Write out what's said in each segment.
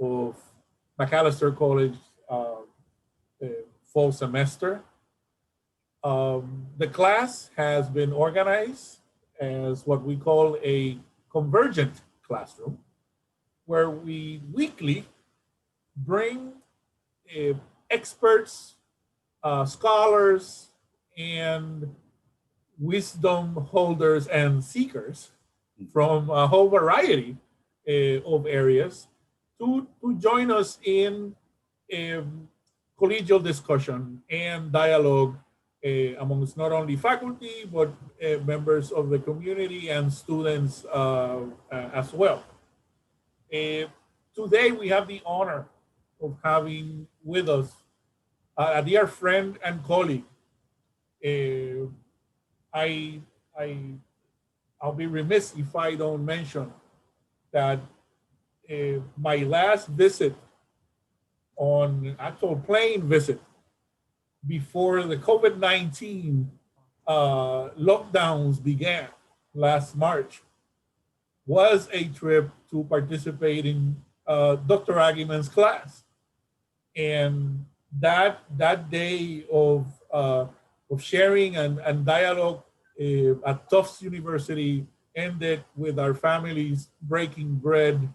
of Macalester College fall semester. The class has been organized as what we call a convergent classroom, where we weekly bring uh, experts, scholars, and wisdom holders and seekers from a whole variety of areas to join us in collegial discussion and dialogue amongst not only faculty, but members of the community and students as well. Today, we have the honor of having with us a dear friend and colleague. Uh, I, I, I'll be remiss if I don't mention that my last visit on actual plane visit before the COVID-19 lockdowns began last March was a trip to participate in Dr. Agyeman's class. And that day of sharing and dialogue at Tufts University ended with our families breaking bread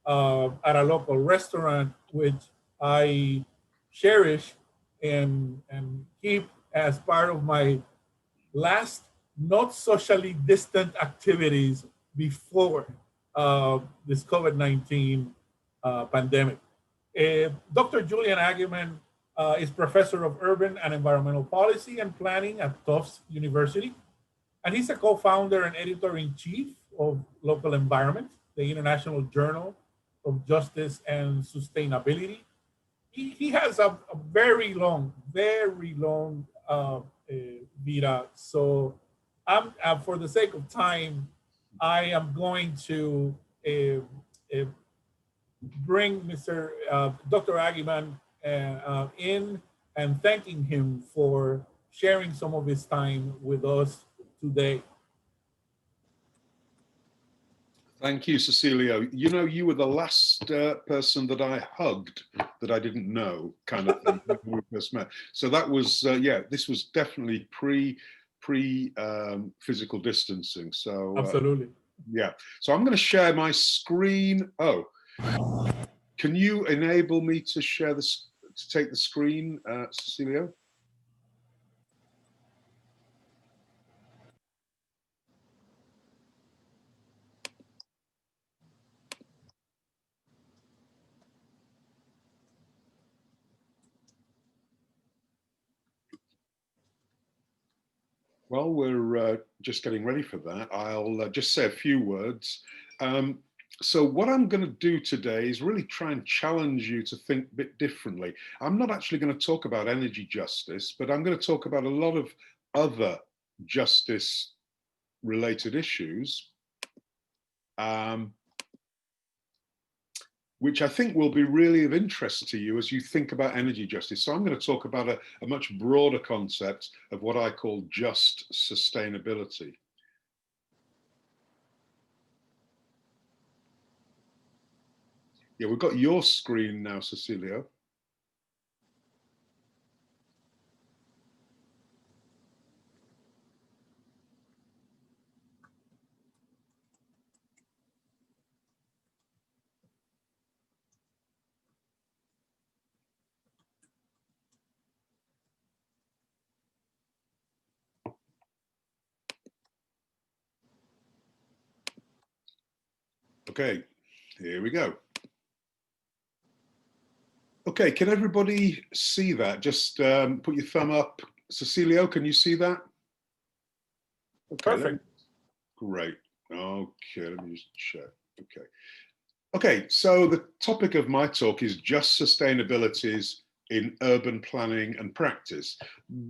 at a local restaurant, which I cherish and keep as part of my last not socially distant activities before this COVID-19 pandemic. Dr. Julian Agyeman is professor of urban and environmental policy and planning at Tufts University. And he's a co-founder and editor-in-chief of Local Environment, the International Journal of Justice and Sustainability. He has a very long vida. So for the sake of time, I am going to bring Mr. Dr. Agyeman in and thanking him for sharing some of his time with us today. Thank you, Cecilio. You know, you were the last person that I hugged that I didn't know, kind of thing, when we first met. So that was, yeah, this was definitely pre physical distancing. So absolutely, yeah. So I'm going to share my screen. Oh, can you enable me to share this, to take the screen, Cecilio? While we're just getting ready for that, I'll just say a few words. So what I'm going to do today is really try and challenge you to think a bit differently. I'm not actually going to talk about energy justice, but I'm going to talk about a lot of other justice related issues, which I think will be really of interest to you as you think about energy justice. So I'm going to talk about a much broader concept of what I call just sustainability. Yeah, we've got your screen now, Cecilio. Okay, here we go. Okay, can everybody see that? Just put your thumb up. Cecilio, can you see that? Okay, perfect. Great. Okay, let me just check. Okay. Okay, so the topic of my talk is just sustainabilities in urban planning and practice,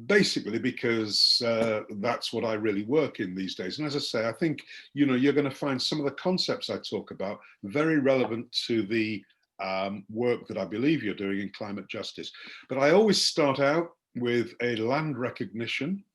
basically because that's what I really work in these days. And as I say, I think, you know, you're going to find some of the concepts I talk about very relevant to the work that I believe you're doing in climate justice. But I always start out with a land recognition,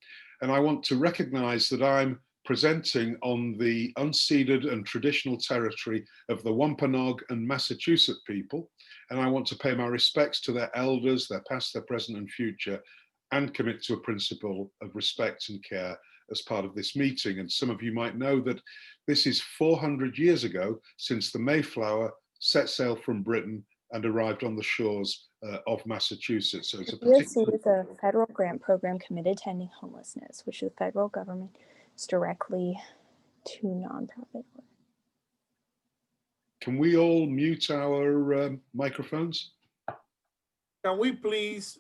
and I want to recognize that I'm presenting on the unceded and traditional territory of the Wampanoag and Massachusetts people, and I want to pay my respects to their elders, their past, their present and future, and commit to a principle of respect and care as part of this meeting. And some of you might know that this is 400 years ago since the Mayflower set sail from Britain and arrived on the shores of Massachusetts. So it's a particular... is a federal grant program committed to ending homelessness, which the federal government is directly to nonprofit work. Can we all mute our microphones? Can we please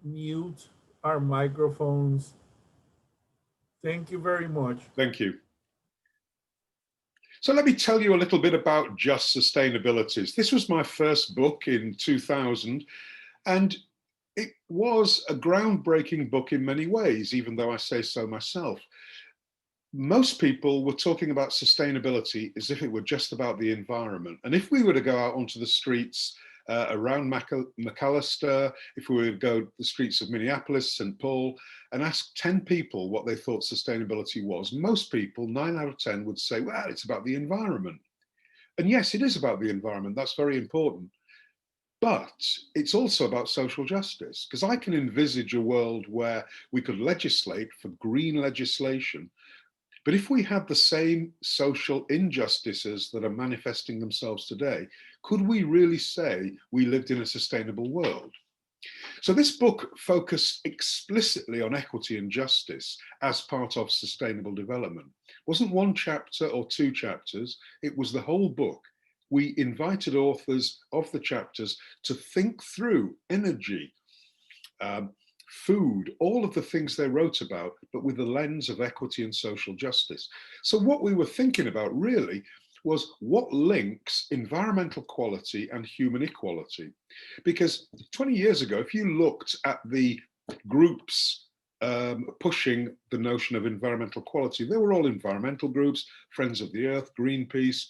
mute our microphones? Thank you very much. Thank you. So let me tell you a little bit about Just Sustainabilities. This was my first book in 2000, and it was a groundbreaking book in many ways, even though I say so myself. Most people were talking about sustainability as if it were just about the environment. And if we were to go out onto the streets around Macalester, if we were to go to the streets of Minneapolis, St. Paul, and ask 10 people what they thought sustainability was, most people, 9 out of 10, would say, well, it's about the environment. And yes, it is about the environment. That's very important. But it's also about social justice, because I can envisage a world where we could legislate for green legislation. But if we had the same social injustices that are manifesting themselves today, could we really say we lived in a sustainable world? So this book focused explicitly on equity and justice as part of sustainable development. It wasn't one chapter or 2 chapters, it was the whole book. We invited authors of the chapters to think through energy, food, all of the things they wrote about, but with the lens of equity and social justice. So what we were thinking about really was what links environmental quality and human equality. Because 20 years ago, if you looked at the groups pushing the notion of environmental quality, they were all environmental groups, Friends of the Earth, Greenpeace.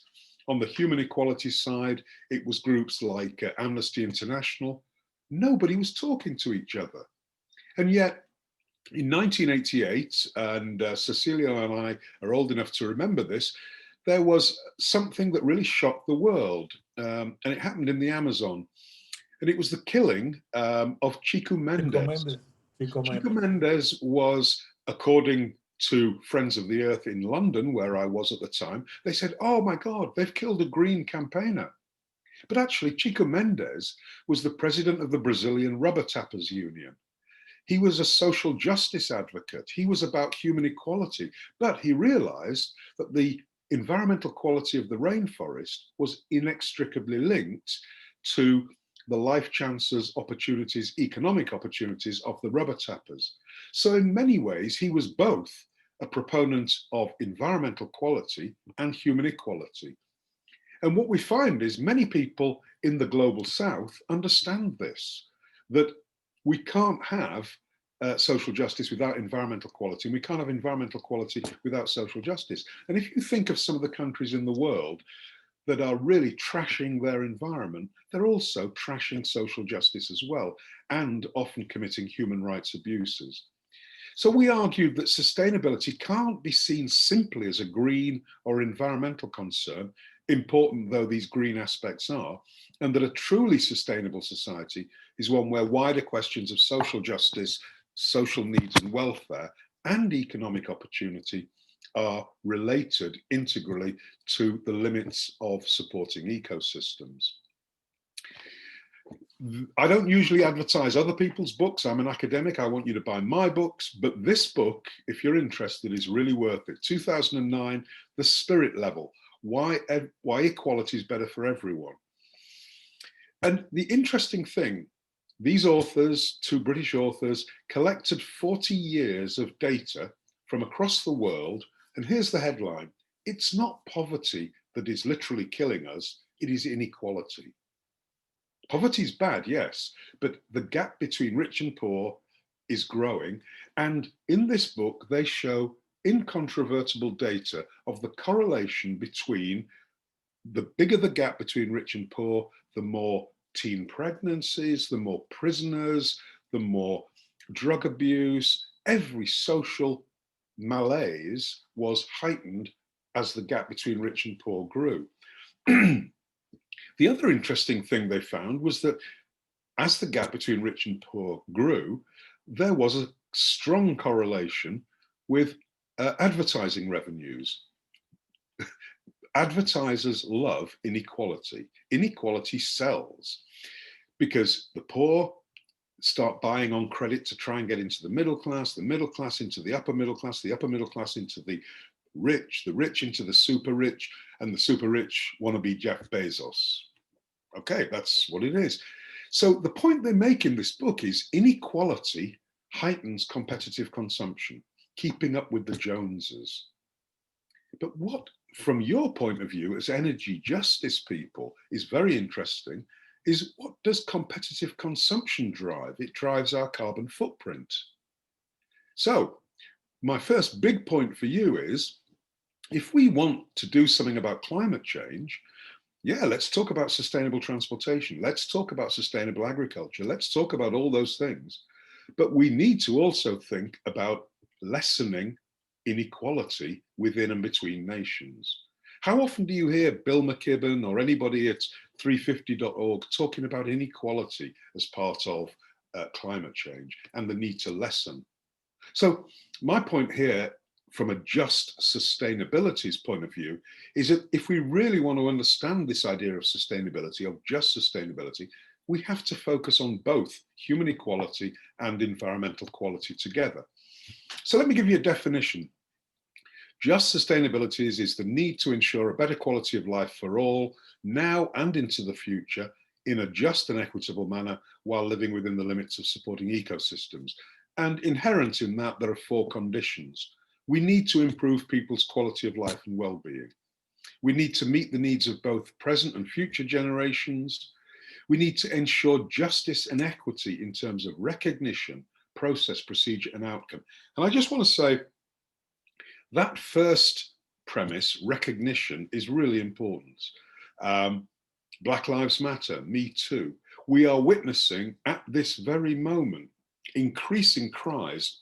On the human equality side, it was groups like Amnesty International. Nobody was talking to each other. And yet, in 1988, and Cecilio and I are old enough to remember this, there was something that really shocked the world, and it happened in the Amazon. And it was the killing of Chico Mendes. Chico Mendes was, according to Friends of the Earth in London, where I was at the time, they said, oh my God, they've killed a green campaigner. But actually, Chico Mendes was the president of the Brazilian Rubber Tappers Union. He was a social justice advocate. He was about human equality, but he realized that the environmental quality of the rainforest was inextricably linked to the life chances, opportunities, economic opportunities of the rubber tappers. So in many ways, he was both a proponent of environmental quality and human equality. And what we find is many people in the global south understand this, that we can't have social justice without environmental quality, and we can't have environmental quality without social justice. And if you think of some of the countries in the world that are really trashing their environment, they're also trashing social justice as well, and often committing human rights abuses. So we argued that sustainability can't be seen simply as a green or environmental concern, important though these green aspects are, and that a truly sustainable society is one where wider questions of social justice, social needs and welfare, and economic opportunity are related integrally to the limits of supporting ecosystems. I don't usually advertise other people's books. I'm an academic. I want you to buy my books, but this book, if you're interested, is really worth it. 2009, The Spirit Level, why equality is better for everyone. And the interesting thing, these authors, 2 British authors, collected 40 years of data from across the world. And here's the headline: it's not poverty that is literally killing us, it is inequality. Poverty is bad, yes, but the gap between rich and poor is growing. And in this book, they show incontrovertible data of the correlation between the bigger the gap between rich and poor, the more teen pregnancies, the more prisoners, the more drug abuse, every social malaise was heightened as the gap between rich and poor grew. The other interesting thing they found was that as the gap between rich and poor grew, there was a strong correlation with advertising revenues. Advertisers love inequality. Inequality sells because the poor start buying on credit to try and get into the middle class into the upper middle class into the rich into the super rich, and the super rich want to be Jeff Bezos. Okay, that's what it is. So the point they make in this book is inequality heightens competitive consumption, keeping up with the Joneses. But what, from your point of view as energy justice people, is very interesting is what does competitive consumption drive? It drives our carbon footprint. So my first big point for you is, if we want to do something about climate change, yeah, let's talk about sustainable transportation. Let's talk about sustainable agriculture. Let's talk about all those things. But we need to also think about lessening inequality within and between nations. How often do you hear Bill McKibben or anybody at 350.org talking about inequality as part of climate change and the need to lessen? So my point here, from a just sustainabilities point of view, is that if we really want to understand this idea of sustainability, of just sustainability, we have to focus on both human equality and environmental quality together. So let me give you a definition. Just sustainabilities is the need to ensure a better quality of life for all, now and into the future, in a just and equitable manner, while living within the limits of supporting ecosystems. And inherent in that, there are 4 conditions. We need to improve people's quality of life and well-being. We need to meet the needs of both present and future generations. We need to ensure justice and equity in terms of recognition, process, procedure, and outcome. And I just want to say that first premise, recognition, is really important. Black Lives Matter, Me Too. We are witnessing at this very moment increasing cries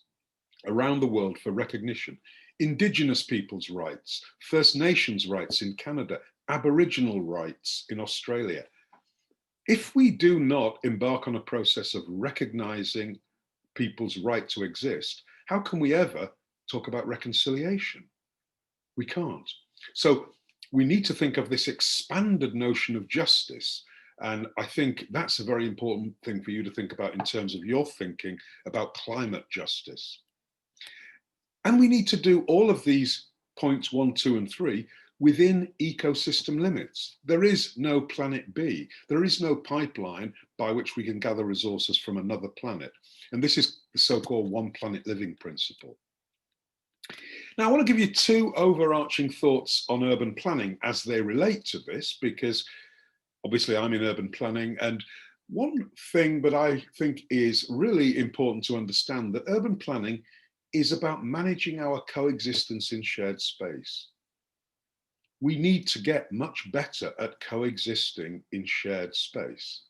around the world for recognition. Indigenous people's rights, First Nations rights in Canada, Aboriginal rights in Australia. If we do not embark on a process of recognizing people's right to exist, how can we ever talk about reconciliation? We can't. So we need to think of this expanded notion of justice. And I think that's a very important thing for you to think about in terms of your thinking about climate justice. And we need to do all of these points 1, 2, and 3 within ecosystem limits. There is no planet B. There is no pipeline by which we can gather resources from another planet. And this is the so-called one planet living principle. Now, I want to give you 2 overarching thoughts on urban planning as they relate to this, because obviously I'm in urban planning. And one thing that I think is really important to understand, that urban planning is about managing our coexistence in shared space. We need to get much better at coexisting in shared space.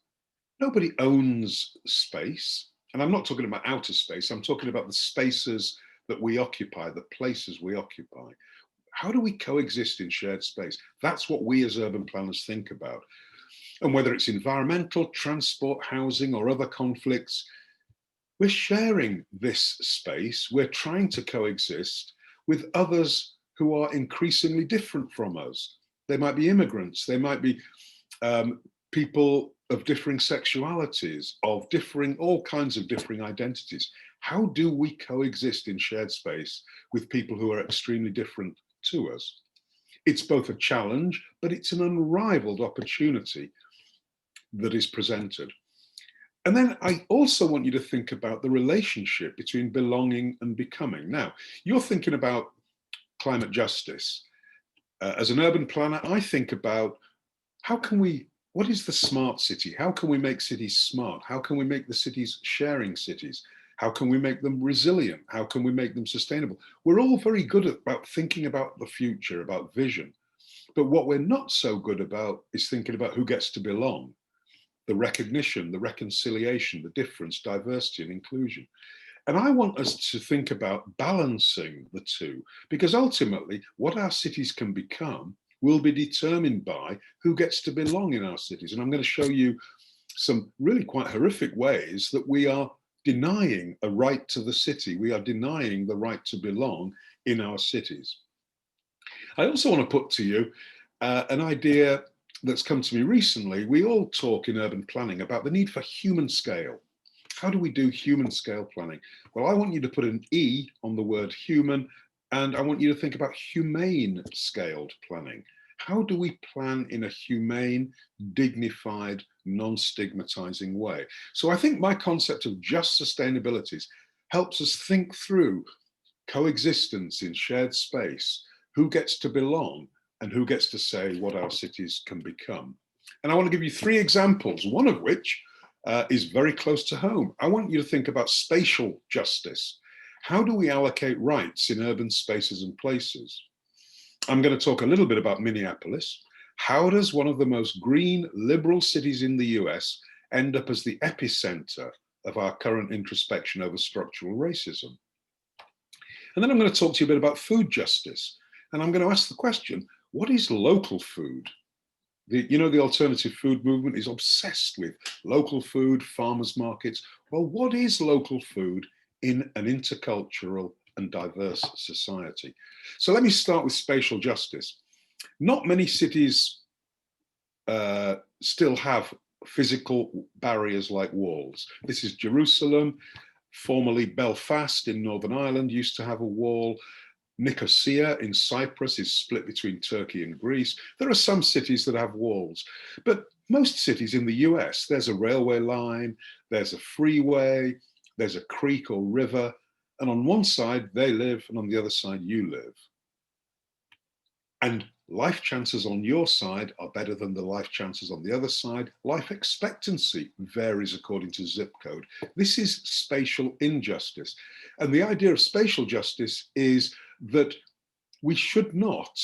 Nobody owns space. And I'm not talking about outer space. I'm talking about the spaces that we occupy, the places we occupy. How do we coexist in shared space? That's what we as urban planners think about. And whether it's environmental, transport, housing, or other conflicts, we're sharing this space. We're trying to coexist with others who are increasingly different from us. They might be immigrants. They might be people of differing sexualities, of differing, all kinds of differing identities. How do we coexist in shared space with people who are extremely different to us? It's both a challenge, but it's an unrivaled opportunity that is presented. And then I also want you to think about the relationship between belonging and becoming. Now, you're thinking about climate justice. As an urban planner, I think about what is the smart city? How can we make cities smart? How can we make the cities sharing cities? How can we make them resilient? How can we make them sustainable? We're all very good about thinking about the future, about vision. But what we're not so good about is thinking about who gets to belong, the recognition, the reconciliation, the difference, diversity, and inclusion. And I want us to think about balancing the two, because ultimately what our cities can become will be determined by who gets to belong in our cities. And I'm going to show you some really quite horrific ways that we are denying a right to the city. We are denying the right to belong in our cities. I also want to put to you an idea that's come to me recently. We all talk in urban planning about the need for human scale. How do we do human scale planning? Well, I want you to put an E on the word human, and I want you to think about humane scaled planning. How do we plan in a humane, dignified, non-stigmatizing way? So I think my concept of just sustainabilities helps us think through coexistence in shared space, who gets to belong, and who gets to say what our cities can become. And I want to give you 3 examples, one of which is very close to home. I want you to think about spatial justice. How do we allocate rights in urban spaces and places? I'm going to talk a little bit about Minneapolis. How does one of the most green, liberal cities in the US end up as the epicenter of our current introspection over structural racism? And then I'm going to talk to you a bit about food justice. And I'm going to ask the question, what is local food? The alternative food movement is obsessed with local food, farmers markets. Well, what is local food in an intercultural and diverse society? So let me start with spatial justice. Not many cities still have physical barriers like walls. This is Jerusalem. Formerly Belfast in Northern Ireland used to have a wall. Nicosia in Cyprus is split between Turkey and Greece. There are some cities that have walls, but most cities in the US, there's a railway line, there's a freeway, there's a creek or river, and on one side they live and on the other side you live. And life chances on your side are better than the life chances on the other side. Life expectancy varies according to zip code. This is spatial injustice. And the idea of spatial justice is that we should not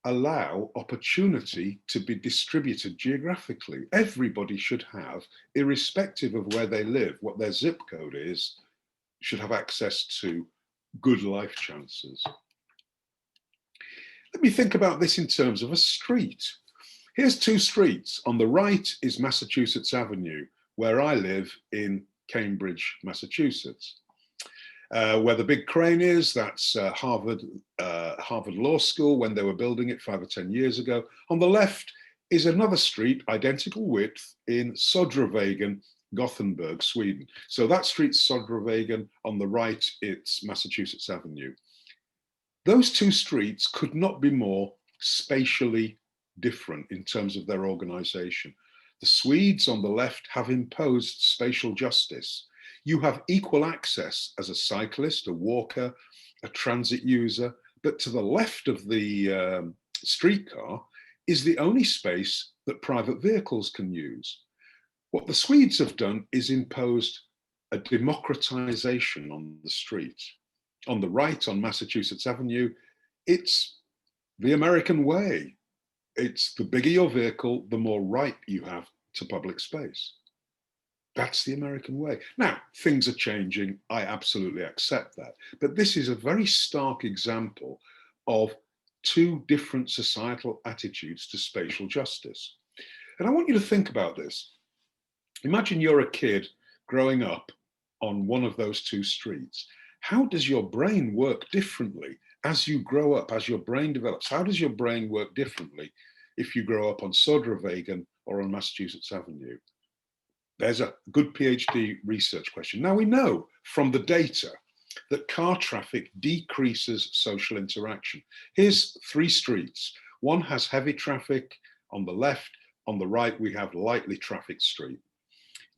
allow opportunity to be distributed geographically. Everybody should have, irrespective of where they live, what their zip code is, should have access to good life chances. Let me think about this in terms of a street. Here's 2 streets. On the right is Massachusetts Avenue, where I live in Cambridge, Massachusetts. Where the big crane is, that's Harvard Law School when they were building it 5 or 10 years ago. On the left is another street, identical width, in Södervägen, Gothenburg, Sweden. So that street's Södervägen, on the right it's Massachusetts Avenue. Those 2 streets could not be more spatially different in terms of their organization. The Swedes on the left have imposed spatial justice. You have equal access as a cyclist, a walker, a transit user, but to the left of the streetcar is the only space that private vehicles can use. What the Swedes have done is imposed a democratization on the street. On the right, on Massachusetts Avenue, it's the American way. It's the bigger your vehicle, the more right you have to public space. That's the American way. Now, things are changing. I absolutely accept that. But this is a very stark example of 2 different societal attitudes to spatial justice. And I want you to think about this. Imagine you're a kid growing up on one of those 2 streets. How does your brain work differently as you grow up, as your brain develops? How does your brain work differently if you grow up on Södervägen or on Massachusetts Avenue? There's a good PhD research question. Now, we know from the data that car traffic decreases social interaction. Here's 3 streets. One has heavy traffic on the left. On the right, we have lightly trafficked street.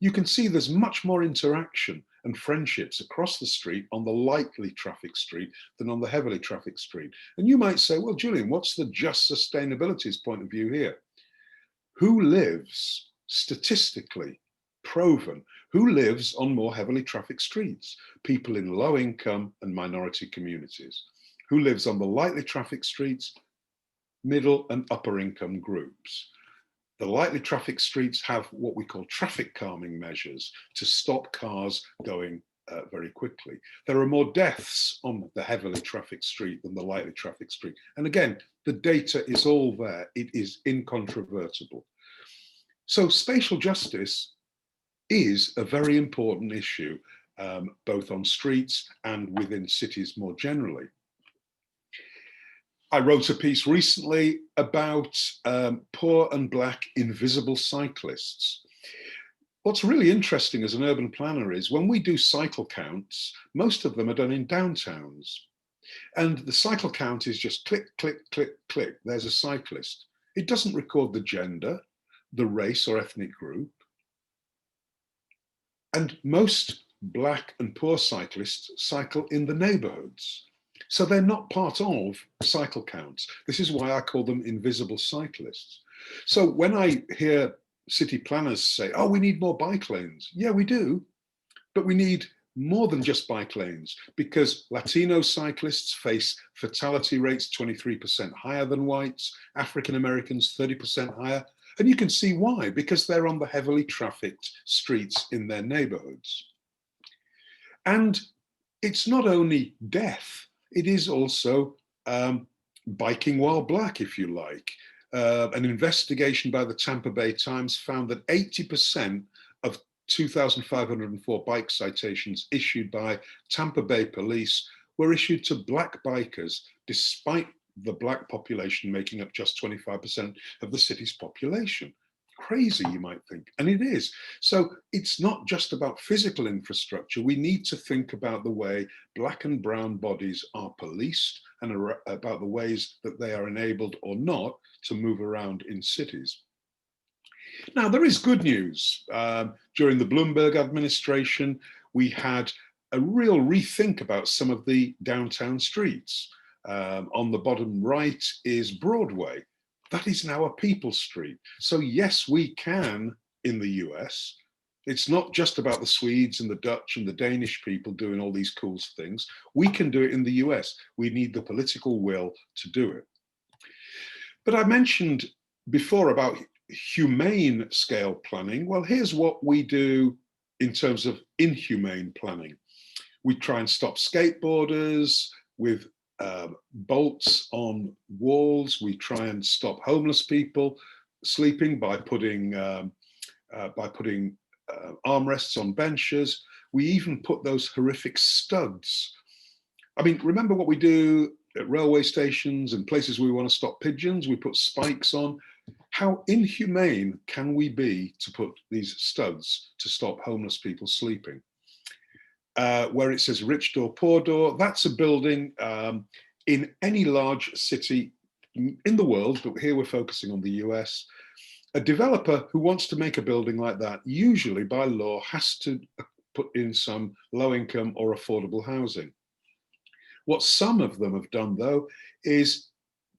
You can see there's much more interaction and friendships across the street on the lightly trafficked street than on the heavily trafficked street. And you might say, well, Julian, what's the just sustainabilities point of view here? Who lives, statistically proven, who lives on more heavily trafficked streets? People in low income and minority communities. Who lives on the lightly trafficked streets? Middle and upper income groups. The lightly trafficked streets have what we call traffic calming measures to stop cars going very quickly. There are more deaths on the heavily trafficked street than the lightly trafficked street. And again, the data is all there. It is incontrovertible. So spatial justice is a very important issue, both on streets and within cities more generally. I wrote a piece recently about poor and Black invisible cyclists. What's really interesting as an urban planner is when we do cycle counts, most of them are done in downtowns. And the cycle count is just click, click, click, click. There's a cyclist. It doesn't record the gender, the race or ethnic group. And most Black and poor cyclists cycle in the neighborhoods. So they're not part of cycle counts. This is why I call them invisible cyclists. So when I hear city planners say, oh, we need more bike lanes. Yeah, we do. But we need more than just bike lanes because Latino cyclists face fatality rates 23% higher than whites, African Americans 30% higher. And you can see why, because they're on the heavily trafficked streets in their neighborhoods. And it's not only death, it is also biking while Black, if you like. An investigation by the Tampa Bay Times found that 80% of 2,504 bike citations issued by Tampa Bay police were issued to Black bikers, despite the Black population making up just 25% of the city's population. Crazy, you might think, and it is. So it's not just about physical infrastructure. We need to think about the way Black and brown bodies are policed and about the ways that they are enabled or not to move around in cities. Now, there is good news. During the Bloomberg administration, we had a real rethink about some of the downtown streets. On the bottom right is Broadway. That is now a people street. So yes, we can in the US. It's not just about the Swedes and the Dutch and the Danish people doing all these cool things. We can do it in the US. We need the political will to do it. But I mentioned before about humane scale planning. Well, here's what we do in terms of inhumane planning. We try and stop skateboarders with bolts on walls. We try and stop homeless people sleeping by putting armrests on benches. We even put those horrific studs. I mean, remember what we do at railway stations and places where we want to stop pigeons? We put spikes on. How inhumane can we be to put these studs to stop homeless people sleeping? Where it says rich door, poor door, that's a building in any large city in the world, but here we're focusing on the US. A developer who wants to make a building like that, usually by law, has to put in some low income or affordable housing. What some of them have done, though, is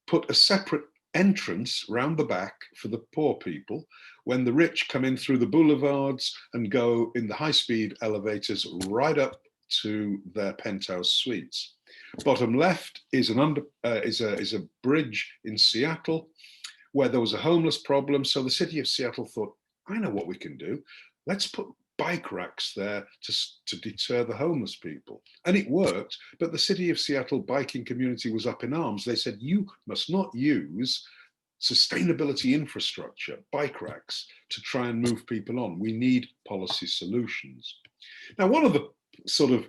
put a separate entrance round the back for the poor people when the rich come in through the boulevards and go in the high-speed elevators right up to their penthouse suites. Bottom left is a bridge in Seattle where there was a homeless problem. So the city of Seattle thought, I know what we can do. Let's put bike racks there to deter the homeless people. And it worked, but the city of Seattle biking community was up in arms. They said, you must not use sustainability infrastructure, bike racks, to try and move people on. We need policy solutions. Now, one of the sort of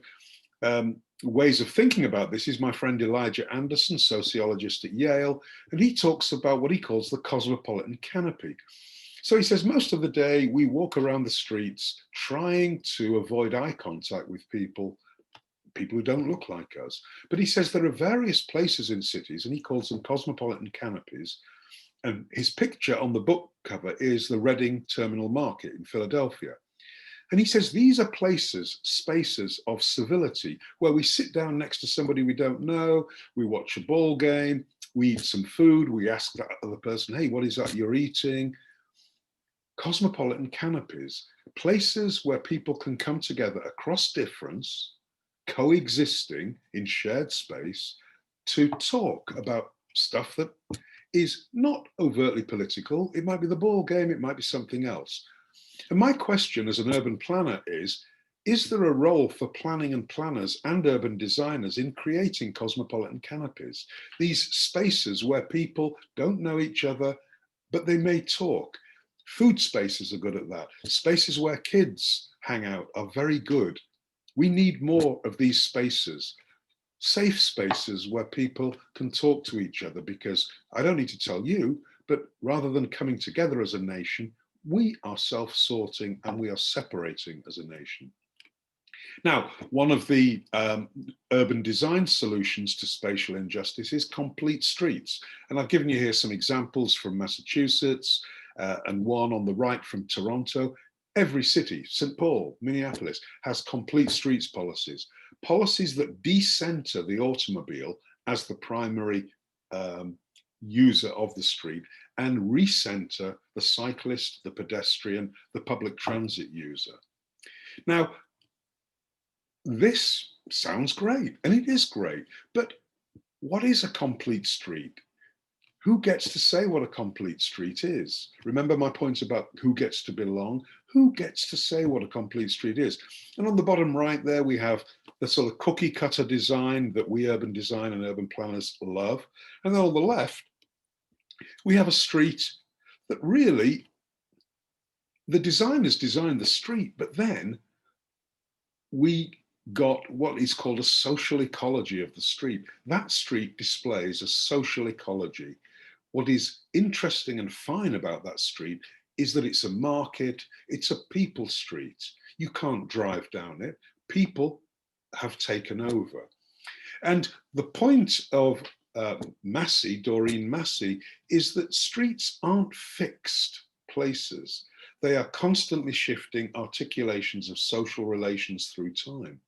ways of thinking about this is my friend Elijah Anderson, sociologist at Yale, and he talks about what he calls the cosmopolitan canopy. So he says most of the day we walk around the streets trying to avoid eye contact with people who don't look like us. But he says there are various places in cities, and he calls them cosmopolitan canopies. And his picture on the book cover is the Reading Terminal Market in Philadelphia. And he says these are places, spaces of civility, where we sit down next to somebody we don't know, we watch a ball game, we eat some food, we ask that other person, hey, what is that you're eating? Cosmopolitan canopies, places where people can come together across difference, coexisting in shared space, to talk about stuff that is not overtly political. It might be the ball game, it might be something else. And my question as an urban planner is, Is there a role for planning and planners and urban designers in creating cosmopolitan canopies? These spaces where people don't know each other, but they may talk. Food spaces are good at that. Spaces where kids hang out are very good. We need more of these spaces. Safe spaces where people can talk to each other, because I don't need to tell you, but rather than coming together as a nation, we are self-sorting and we are separating as a nation. Now, one of the urban design solutions to spatial injustice is complete streets. And I've given you here some examples from Massachusetts and one on the right from Toronto. Every city, St. Paul, Minneapolis, has complete streets policies, policies that decenter the automobile as the primary user of the street and recenter the cyclist, the pedestrian, the public transit user. Now, this sounds great, and it is great, but what is a complete street? Who gets to say what a complete street is? Remember my point about who gets to belong? Who gets to say what a complete street is? And on the bottom right there, we have the sort of cookie cutter design that we urban design and urban planners love. And then on the left, we have a street that really, the designers designed the street, but then we got what is called a social ecology of the street. That street displays a social ecology. What is interesting and fine about that street is that it's a market, it's a people street. You can't drive down it. People have taken over. And the point of Doreen Massey, is that streets aren't fixed places. They are constantly shifting articulations of social relations through time.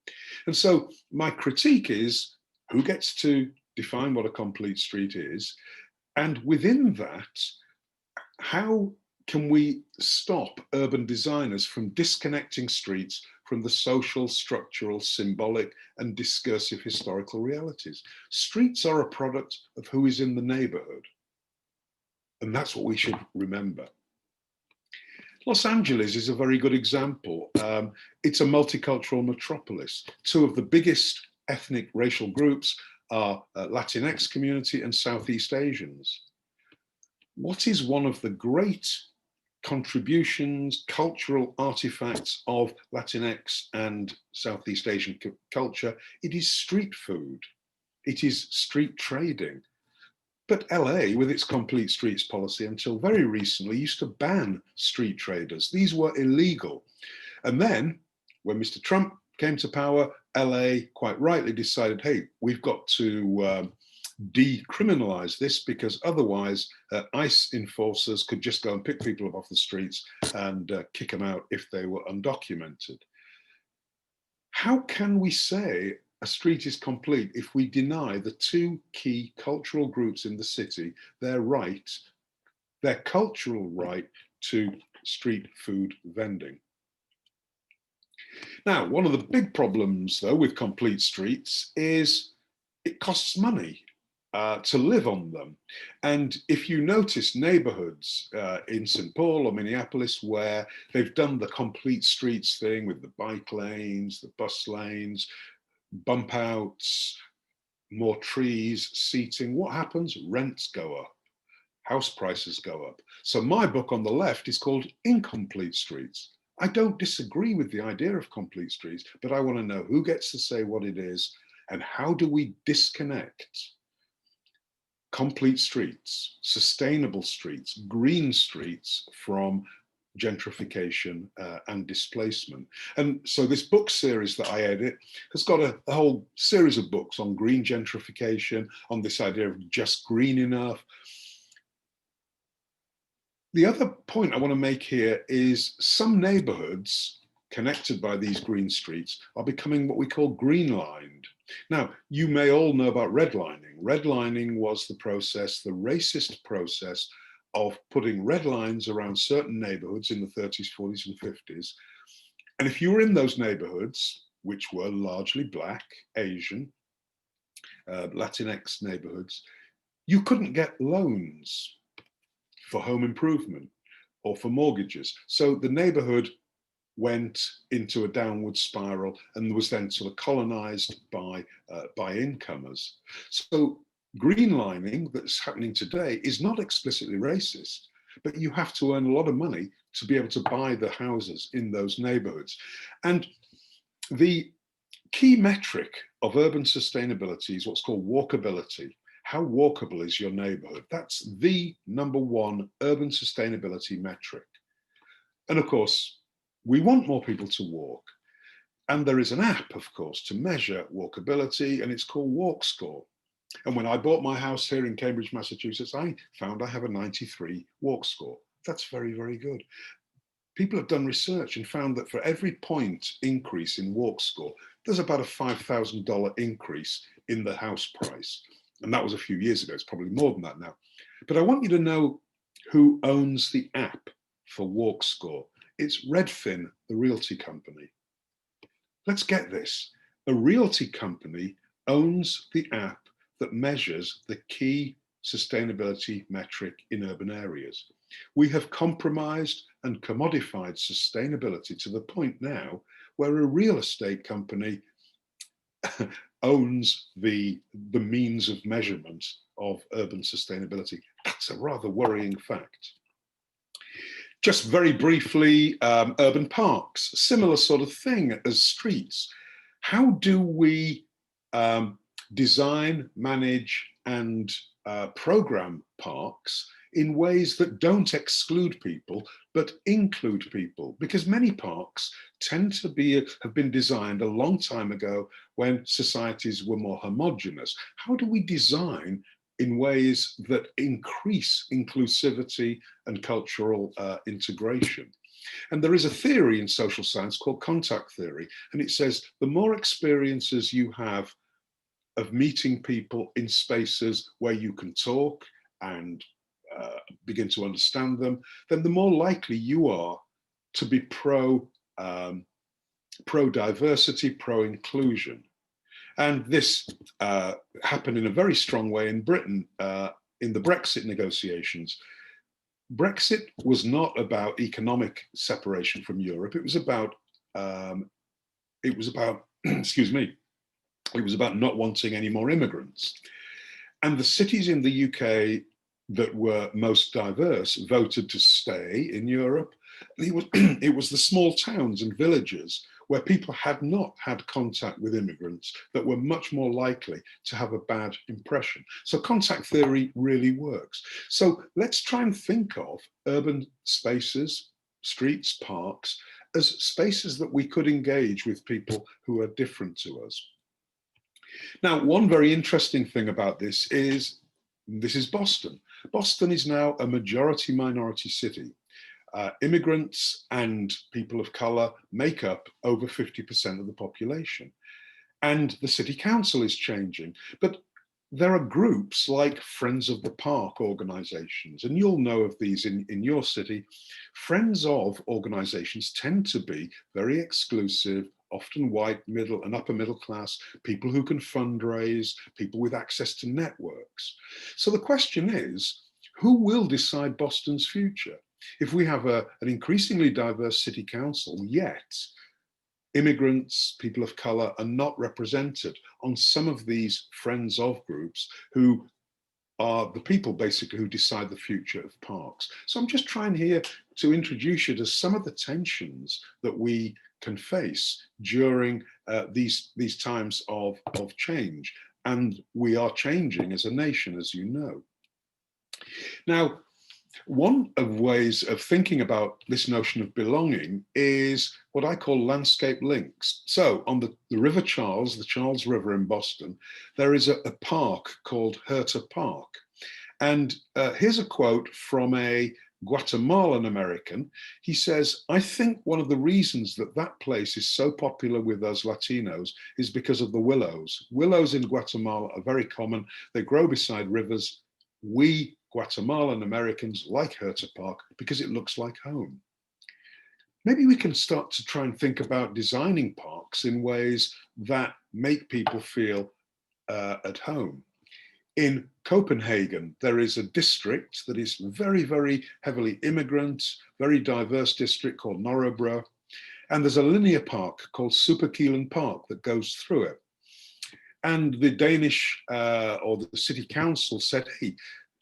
And so my critique is, who gets to define what a complete street is? And within that, how can we stop urban designers from disconnecting streets from the social, structural, symbolic, and discursive historical realities? Streets are a product of who is in the neighborhood. And that's what we should remember. Los Angeles is a very good example. It's a multicultural metropolis. Two of the biggest ethnic racial groups are Latinx community and Southeast Asians. What is one of the great contributions, cultural artifacts of Latinx and Southeast Asian culture? It is street food. It is street trading. But LA, with its complete streets policy until very recently, used to ban street traders. These were illegal. And then when Mr. Trump came to power, LA quite rightly decided, hey, we've got to decriminalize this, because otherwise ICE enforcers could just go and pick people up off the streets and kick them out if they were undocumented. How can we say a street is complete if we deny the two key cultural groups in the city their right, their cultural right to street food vending? Now, one of the big problems, though, with complete streets is it costs money to live on them. And if you notice neighborhoods in St. Paul or Minneapolis where they've done the complete streets thing with the bike lanes, the bus lanes, bump outs, more trees, seating, what happens? Rents go up, house prices go up. So my book on the left is called Incomplete Streets. I don't disagree with the idea of complete streets, but I want to know who gets to say what it is and how do we disconnect complete streets, sustainable streets, green streets from gentrification and displacement. And so this book series that I edit has got a whole series of books on green gentrification, on this idea of just green enough. The other point I want to make here is some neighborhoods connected by these green streets are becoming what we call green lined. Now, you may all know about redlining. Redlining was the process, the racist process of putting red lines around certain neighborhoods in the 30s, 40s, and 50s. And if you were in those neighborhoods, which were largely Black, Asian, Latinx neighborhoods, you couldn't get loans for home improvement or for mortgages. So the neighborhood went into a downward spiral and was then sort of colonized by incomers. So greenlining that's happening today is not explicitly racist, but you have to earn a lot of money to be able to buy the houses in those neighborhoods. And the key metric of urban sustainability is what's called walkability. How walkable is your neighborhood? That's the #1 urban sustainability metric. And of course, we want more people to walk. And there is an app, of course, to measure walkability, and it's called Walk Score. And when I bought my house here in Cambridge, Massachusetts, I found I have a 93 walk score. That's very, very good. People have done research and found that for every point increase in walk score, there's about a $5,000 increase in the house price. And that was a few years ago. It's probably more than that now. But I want you to know who owns the app for Walk Score. It's Redfin, the realty company. Let's get this. A realty company owns the app that measures the key sustainability metric in urban areas. We have compromised and commodified sustainability to the point now where a real estate company owns the means of measurement of urban sustainability. That's a rather worrying fact. Just very briefly, urban parks, similar sort of thing as streets. How do we design, manage, and program parks in ways that don't exclude people, but include people? Because many parks tend to have been designed a long time ago when societies were more homogenous. How do we design in ways that increase inclusivity and cultural integration? And there is a theory in social science called contact theory, and it says the more experiences you have of meeting people in spaces where you can talk and begin to understand them, then the more likely you are to be pro-diversity, pro-inclusion. And this happened in a very strong way in Britain in the Brexit negotiations. Brexit was not about economic separation from Europe. It was about, excuse me, it was about not wanting any more immigrants. And the cities in the UK that were most diverse voted to stay in Europe. It was the small towns and villages where people had not had contact with immigrants that were much more likely to have a bad impression. So contact theory really works. So let's try and think of urban spaces, streets, parks, as spaces that we could engage with people who are different to us. Now, one very interesting thing about this is Boston. Boston is now a majority minority city. Immigrants and people of color make up over 50% of the population. And the city council is changing. But there are groups like Friends of the Park organizations, and you'll know of these in your city. Friends of organizations tend to be very exclusive, often white, middle and upper middle class, people who can fundraise, people with access to networks. So the question is, who will decide Boston's future? If we have an increasingly diverse city council, yet immigrants, people of color are not represented on some of these friends of groups who are the people basically who decide the future of parks. So I'm just trying here to introduce you to some of the tensions that we can face during these times of change. And we are changing as a nation, as you know. Now, one of ways of thinking about this notion of belonging is what I call landscape links. So on the River Charles, the Charles River in Boston, there is a park called Herta Park. And here's a quote from a Guatemalan American. He says, "I think one of the reasons that place is so popular with us Latinos is because of the willows. Willows in Guatemala are very common. They grow beside rivers. We Guatemalan Americans like Herta Park because it looks like home." Maybe we can start to try and think about designing parks in ways that make people feel at home. In Copenhagen, there is a district that is very, very heavily immigrant, very diverse district called Nørrebro. And there's a linear park called Superkielen Park that goes through it. And the Danish or the city council said, hey,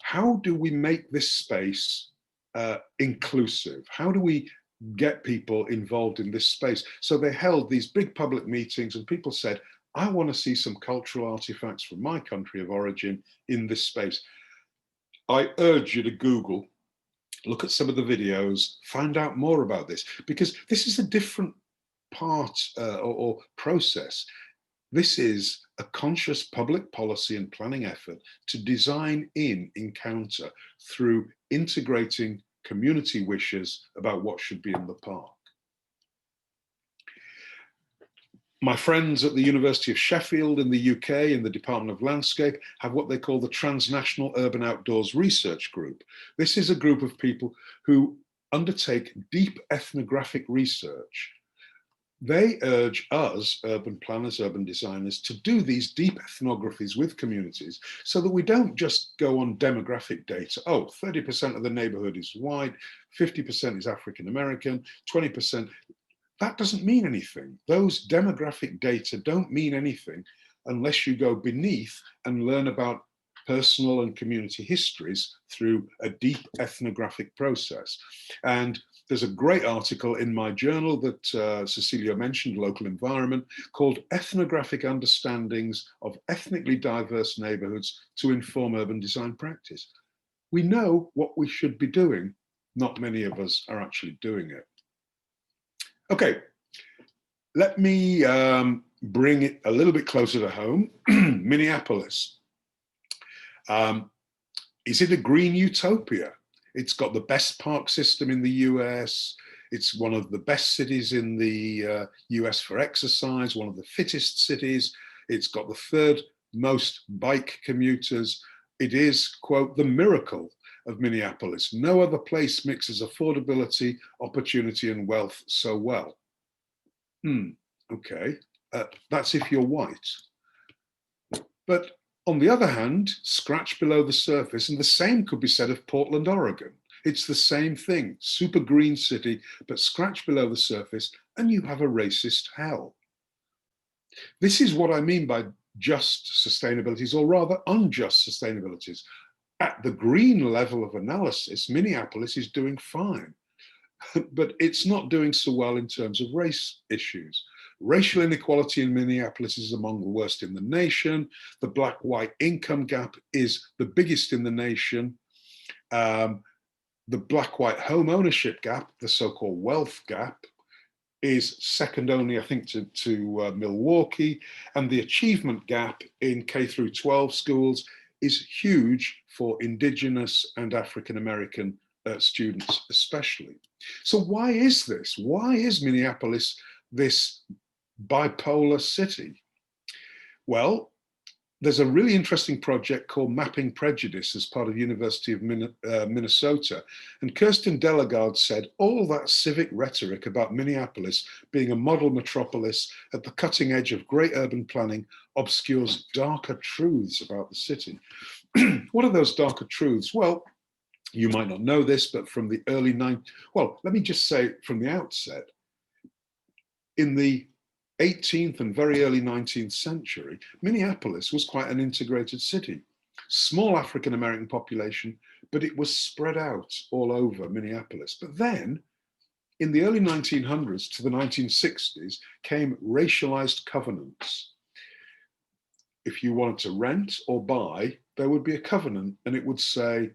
how do we make this space inclusive? How do we get people involved in this space? So they held these big public meetings and people said, I want to see some cultural artifacts from my country of origin in this space. I urge you to Google, look at some of the videos, find out more about this, because this is a different part or process. This is a conscious public policy and planning effort to design in encounter through integrating community wishes about what should be in the park. My friends at the University of Sheffield in the UK in the Department of Landscape have what they call the Transnational Urban Outdoors Research Group. This is a group of people who undertake deep ethnographic research. They urge us, urban planners, urban designers, to do these deep ethnographies with communities so that we don't just go on demographic data. Oh, 30% of the neighborhood is white, 50% is African American, 20%. That doesn't mean anything. Those demographic data don't mean anything unless you go beneath and learn about personal and community histories through a deep ethnographic process. And there's a great article in my journal that Cecilio mentioned, Local Environment, called Ethnographic Understandings of Ethnically Diverse Neighborhoods to Inform Urban Design Practice. We know what we should be doing. Not many of us are actually doing it. Okay, let me bring it a little bit closer to home. Minneapolis. Is it a green utopia? It's got the best park system in the US. It's one of the best cities in the US for exercise, one of the fittest cities. It's got the third most bike commuters. It is, quote, the miracle of Minneapolis. No other place mixes affordability, opportunity, and wealth so well. Okay, that's if you're white. But on the other hand, scratch below the surface, and the same could be said of Portland, Oregon. It's the same thing, super green city, but scratch below the surface and you have a racist hell. This is what I mean by just sustainabilities, or rather unjust sustainabilities. At the green level of analysis, Minneapolis is doing fine, but it's not doing so well in terms of race issues. Racial inequality in Minneapolis is among the worst in the nation. The black-white income gap is the biggest in the nation. The black-white home ownership gap, the so-called wealth gap, is second only, I think, to Milwaukee. And the achievement gap in K through 12 schools is huge for Indigenous and African-American students especially. So why is this? Why is Minneapolis this bipolar city? Well, there's a really interesting project called Mapping Prejudice as part of University of Minnesota. And Kirsten Delegard said, all that civic rhetoric about Minneapolis being a model metropolis at the cutting edge of great urban planning obscures darker truths about the city. What are those darker truths? Well, you might not know this, but from the early let me just say from the outset, in the 18th and very early 19th century, Minneapolis was quite an integrated city. Small African-American population, but it was spread out all over Minneapolis. But then, in the early 1900s to the 1960s, came racialized covenants. If you wanted to rent or buy, there would be a covenant, and it would say,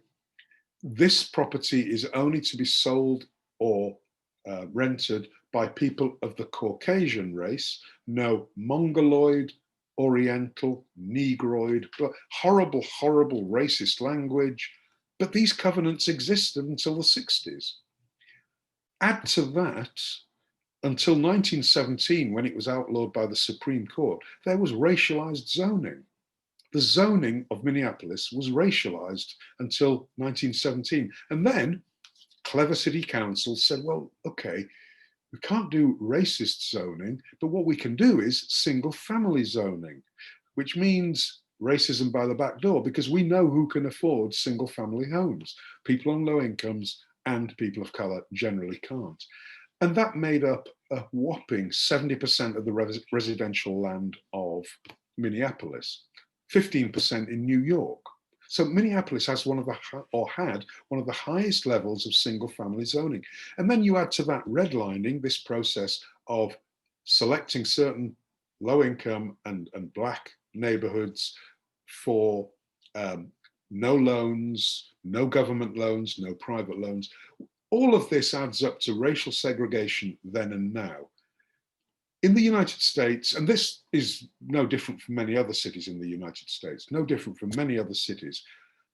this property is only to be sold or rented by people of the Caucasian race, no Mongoloid, Oriental, Negroid, but horrible, horrible racist language. But these covenants existed until the 60s. Add to that, until 1917, when it was outlawed by the Supreme Court, there was racialized zoning. The zoning of Minneapolis was racialized until 1917. And then clever city councils said, well, okay, we can't do racist zoning, but what we can do is single family zoning, which means racism by the back door, because we know who can afford single family homes. People on low incomes and people of color generally can't. And that made up a whopping 70% of the residential land of Minneapolis, 15% in New York. So Minneapolis has one of the, or had one of the highest levels of single family zoning. And then you add to that redlining, this process of selecting certain low income and black neighborhoods for no loans, no government loans, no private loans. All of this adds up to racial segregation then and now. In the United States, and this is no different from many other cities in the United States, no different from many other cities,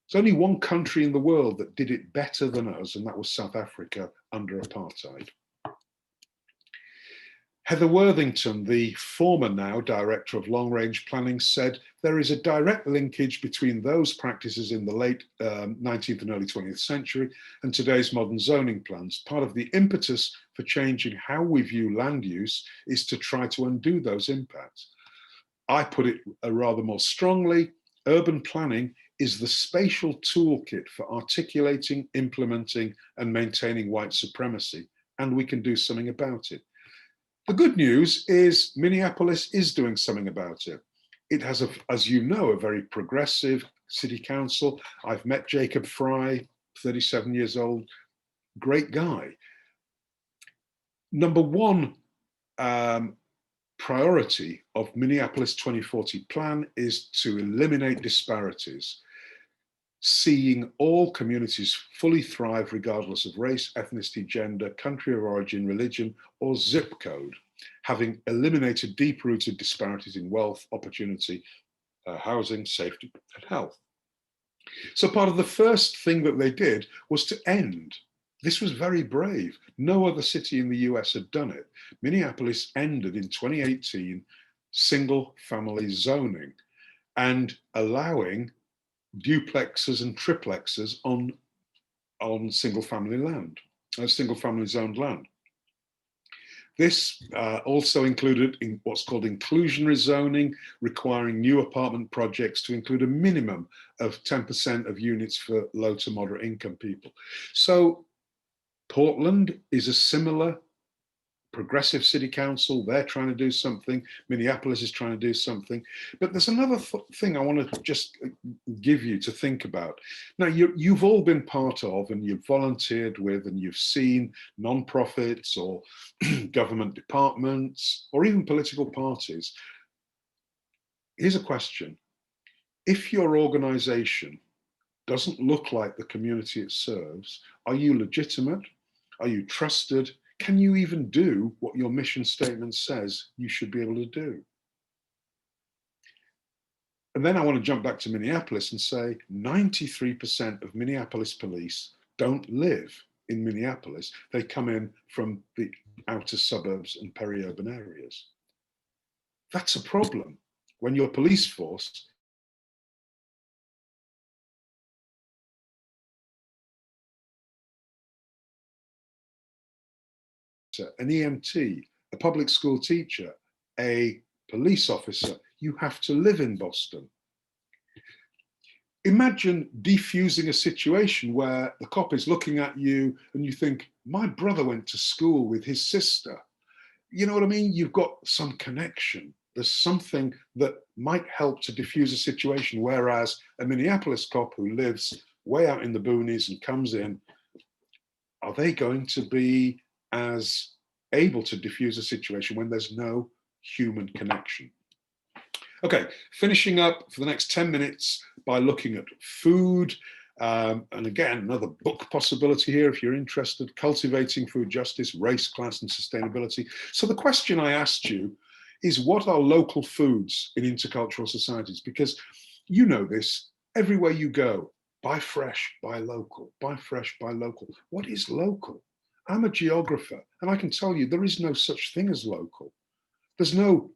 there's only one country in the world that did it better than us, and that was South Africa under apartheid. Heather Worthington, the former now director of long-range planning, said there is a direct linkage between those practices in the late 19th and early 20th century and today's modern zoning plans. Part of the impetus for changing how we view land use is to try to undo those impacts. I put it rather more strongly, urban planning is the spatial toolkit for articulating, implementing, and maintaining white supremacy, and we can do something about it. The good news is Minneapolis is doing something about it. It has, as you know, a very progressive city council. I've met Jacob Fry, 37 years old, great guy. Number one priority of Minneapolis 2040 plan is to eliminate disparities, seeing all communities fully thrive regardless of race, ethnicity, gender, country of origin, religion, or zip code, having eliminated deep-rooted disparities in wealth, opportunity, housing, safety, and health. So part of the first thing that they did was to end. This was very brave. No other city in the US had done it. Minneapolis ended in 2018 single-family zoning and allowing duplexes and triplexes on single-family land, single-family zoned land. This also included in what's called inclusionary zoning, requiring new apartment projects to include a minimum of 10% of units for low to moderate income people. So Portland is a similar progressive city council. They're trying to do something. Minneapolis is trying to do something. But there's another thing I want to just give you to think about. Now, you've all been part of, and you've volunteered with, and you've seen non-profits or government departments or even political parties. Here's a question. If your organization doesn't look like the community it serves, are you legitimate? Are you trusted? Can you even do what your mission statement says you should be able to do? And then I want to jump back to Minneapolis and say 93% of Minneapolis police don't live in Minneapolis. They come in from the outer suburbs and peri-urban areas. That's a problem when your police force an EMT, a public school teacher, a police officer, you have to live in Boston. Imagine defusing a situation where the cop is looking at you and you think, my brother went to school with his sister. You know what I mean? You've got some connection. There's something that might help to diffuse a situation, whereas a Minneapolis cop who lives way out in the boonies and comes in, are they going to be as able to diffuse a situation when there's no human connection? Okay, finishing up for the next 10 minutes by looking at food. And again, another book possibility here if you're interested, Cultivating Food Justice, Race, Class and Sustainability. So the question I asked you is, what are local foods in intercultural societies? Because you know this, everywhere you go, buy fresh, buy local, buy fresh, buy local. What is local? I'm a geographer, and I can tell you there is no such thing as local. There's no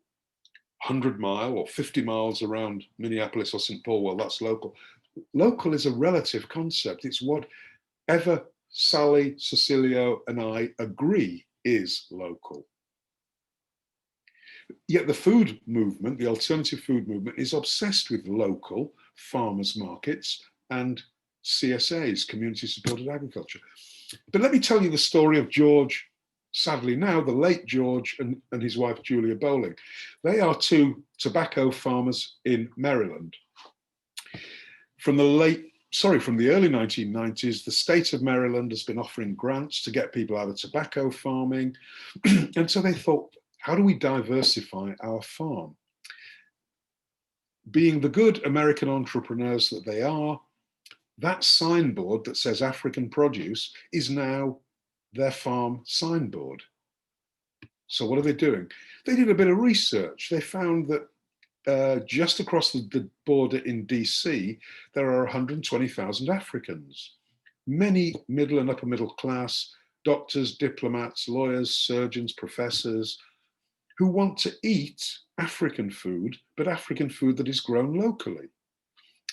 100-mile or 50 miles around Minneapolis or St. Paul, well, that's local. Local is a relative concept. It's whatever Sally, Cecilio, and I agree is local. Yet the food movement, the alternative food movement, is obsessed with local farmers markets and CSAs, community supported agriculture. But let me tell you the story of George sadly now, the late George and his wife, Julia Bowling. They are two tobacco farmers in Maryland. From the early 1990s, the state of Maryland has been offering grants to get people out of tobacco farming. And so they thought, how do we diversify our farm? Being the good American entrepreneurs that they are, that signboard that says African produce is now their farm signboard. So what are they doing? They did a bit of research. They found that just across the border in DC, there are 120,000 Africans, many middle and upper middle class, doctors, diplomats, lawyers, surgeons, professors, who want to eat African food, but African food that is grown locally.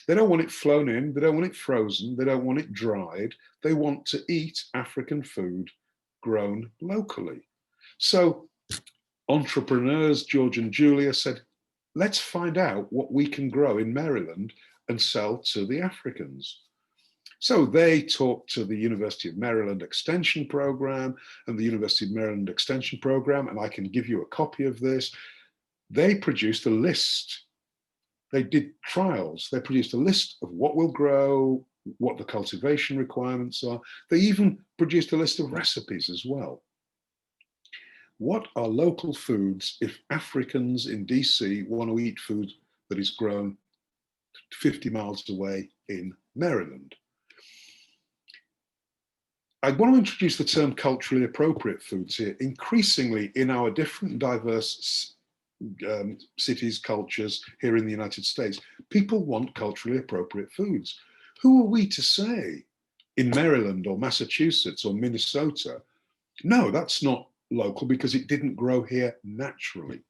They don't want it flown in, they don't want it frozen, they don't want it dried. They want to eat African food grown locally. So entrepreneurs, George and Julia, said, let's find out what we can grow in Maryland and sell to the Africans. So they talked to the University of Maryland Extension Program, and the University of Maryland Extension Program, and I can give you a copy of this. They produced a list. They did trials. They produced a list of what will grow, what the cultivation requirements are. They even produced a list of recipes as well. What are local foods if Africans in DC want to eat food that is grown 50 miles away in Maryland? I want to introduce the term culturally appropriate foods here. Increasingly in our different diverse cities, cultures here in the United States, people want culturally appropriate foods. Who are we to say in Maryland or Massachusetts or Minnesota, no, that's not local because it didn't grow here naturally?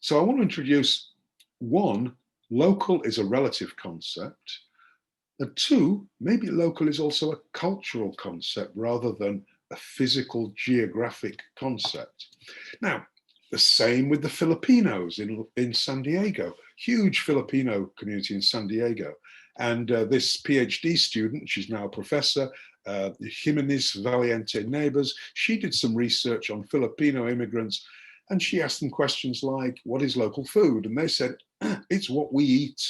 So I want to introduce, one, local is a relative concept. And two, maybe local is also a cultural concept rather than a physical geographic concept. Now, the same with the Filipinos in San Diego, huge Filipino community in San Diego. And this PhD student, she's now a professor, Jimenez Valiente Neighbors, she did some research on Filipino immigrants, and she asked them questions like, what is local food? And they said, it's what we eat,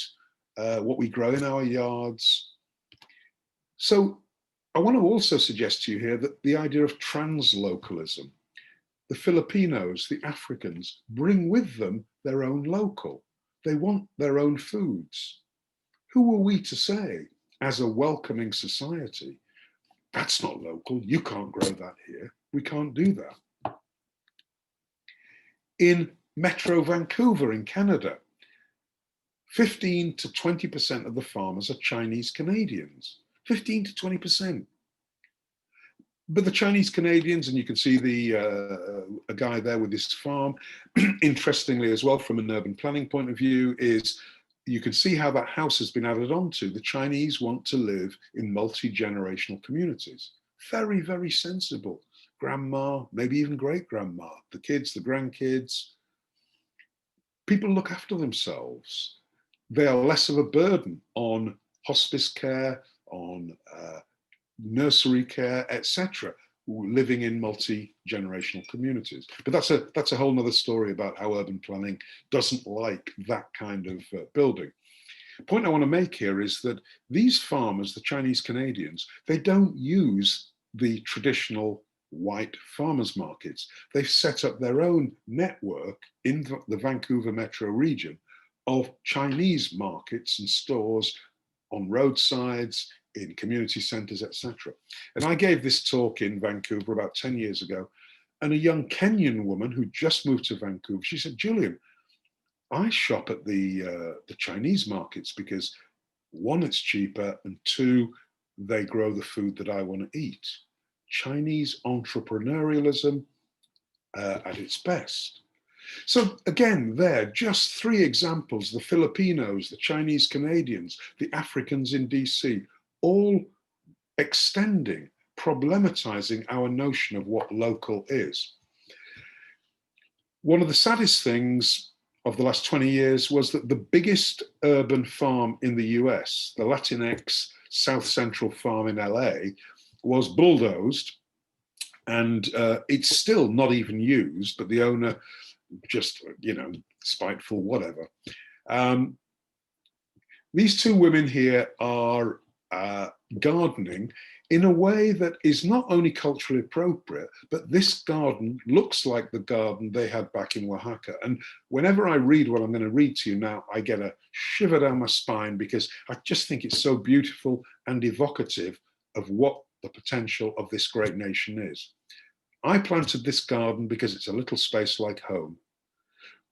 what we grow in our yards. So I want to also suggest to you here that the idea of translocalism, the Filipinos, the Africans, bring with them their own local. They want their own foods. Who are we to say, as a welcoming society, that's not local, you can't grow that here, we can't do that. In Metro Vancouver in Canada, 15 to 20% of the farmers are Chinese Canadians, 15 to 20%. But the Chinese Canadians, and you can see a guy there with this farm, interestingly as well from an urban planning point of view, is you can see how that house has been added onto. The Chinese want to live in multi-generational communities. Very, very sensible. Grandma, maybe even great-grandma, the kids, the grandkids. People look after themselves. They are less of a burden on hospice care, on nursery care, etc., living in multi-generational communities. But that's a whole nother story about how urban planning doesn't like that kind of building. The point I want to make here is that these farmers, the Chinese Canadians, they don't use the traditional white farmers markets. They've set up their own network in the Vancouver metro region of Chinese markets and stores on roadsides, in community centres, etc. And I gave this talk in Vancouver about 10 years ago, and a young Kenyan woman who just moved to Vancouver, she said, Julian, I shop at the Chinese markets because one, it's cheaper, and two, they grow the food that I want to eat. Chinese entrepreneurialism at its best. So again, there, just three examples: the Filipinos, the Chinese Canadians, the Africans in DC, all extending, problematizing our notion of what local is. One of the saddest things of the last 20 years was that the biggest urban farm in the US, the Latinx South Central farm in LA, was bulldozed And it's still not even used, but the owner just, you know, spiteful, whatever. These two women here are gardening in a way that is not only culturally appropriate, but this garden looks like the garden they had back in Oaxaca. And whenever I read what I'm going to read to you now, I get a shiver down my spine because I just think it's so beautiful and evocative of what the potential of this great nation is. I planted this garden because it's a little space like home.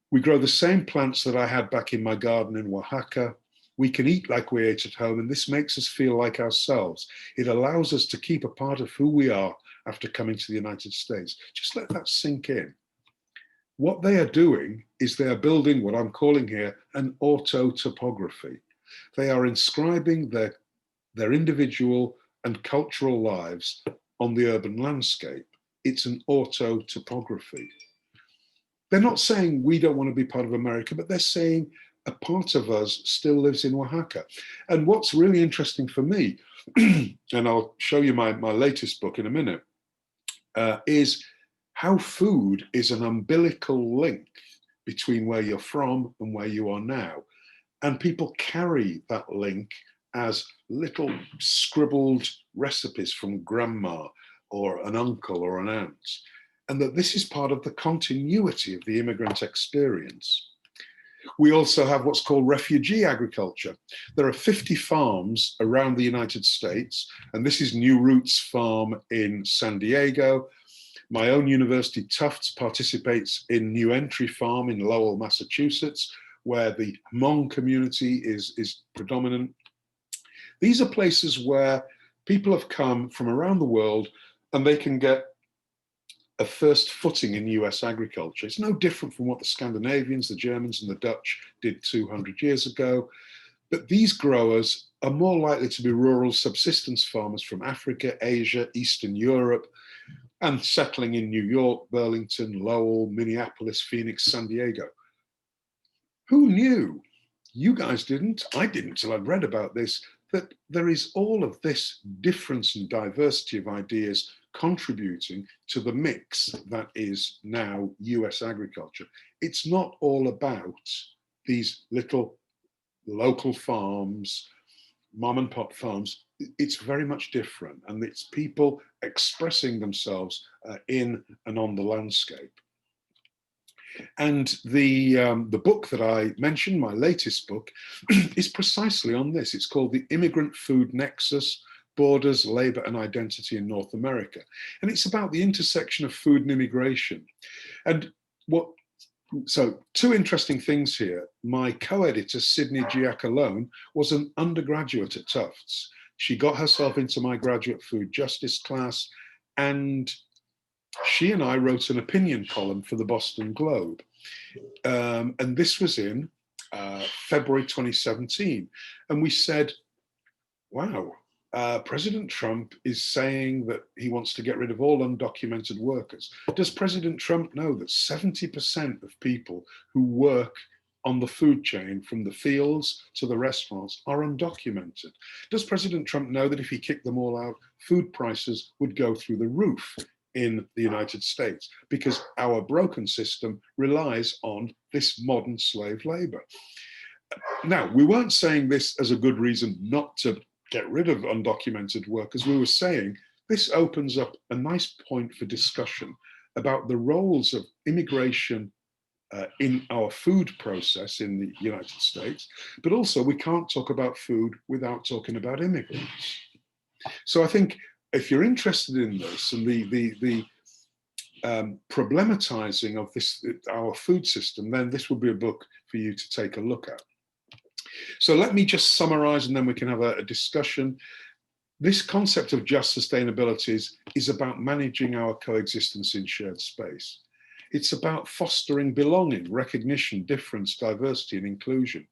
We grow the same plants that I had back in my garden in Oaxaca. We can eat like we ate at home, and this makes us feel like ourselves. It allows us to keep a part of who we are after coming to the United States. Just let that sink in. What they are doing is they are building what I'm calling here an autotopography. They are inscribing their individual and cultural lives on the urban landscape. It's an autotopography. They're not saying we don't want to be part of America, but they're saying a part of us still lives in Oaxaca. And what's really interesting for me, and I'll show you my latest book in a minute, is how food is an umbilical link between where you're from and where you are now. And people carry that link as little scribbled recipes from grandma or an uncle or an aunt, and that this is part of the continuity of the immigrant experience. We also have what's called refugee agriculture. There are 50 farms around the United States, and this is New Roots Farm in San Diego. My own university, Tufts, participates in New Entry Farm in Lowell, Massachusetts, where the Hmong community is predominant. These are places where people have come from around the world and they can get a first footing in US agriculture. It's no different from what the Scandinavians, the Germans, and the Dutch did 200 years ago. But these growers are more likely to be rural subsistence farmers from Africa, Asia, Eastern Europe, and settling in New York, Burlington, Lowell, Minneapolis, Phoenix, San Diego. Who knew? You guys didn't. I didn't till I'd read about this, that there is all of this difference and diversity of ideas contributing to the mix that is now US agriculture. It's not all about these little local farms, mom and pop farms. It's very much different, and it's people expressing themselves in and on the landscape. And the book that I mentioned, my latest book, is precisely on this. It's called The Immigrant Food Nexus: Borders, Labor and Identity in North America. And it's about the intersection of food and immigration. And so two interesting things here. My co-editor, Sydney Giacalone, was an undergraduate at Tufts. She got herself into my graduate food justice class, and she and I wrote an opinion column for the Boston Globe. And this was in February 2017. And we said, wow, President Trump is saying that he wants to get rid of all undocumented workers. Does President Trump know that 70% of people who work on the food chain from the fields to the restaurants are undocumented? Does President Trump know that if he kicked them all out, food prices would go through the roof in the United States, because our broken system relies on this modern slave labor? Now, we weren't saying this as a good reason not to get rid of undocumented workers. We were saying this opens up a nice point for discussion about the roles of immigration in our food process in the United States, but also we can't talk about food without talking about immigrants. So I think if you're interested in this and the problematizing of this, our food system, then this would be a book for you to take a look at. So let me just summarize, and then we can have a discussion. This concept of just sustainabilities is about managing our coexistence in shared space. It's about fostering belonging, recognition, difference, diversity, and inclusion,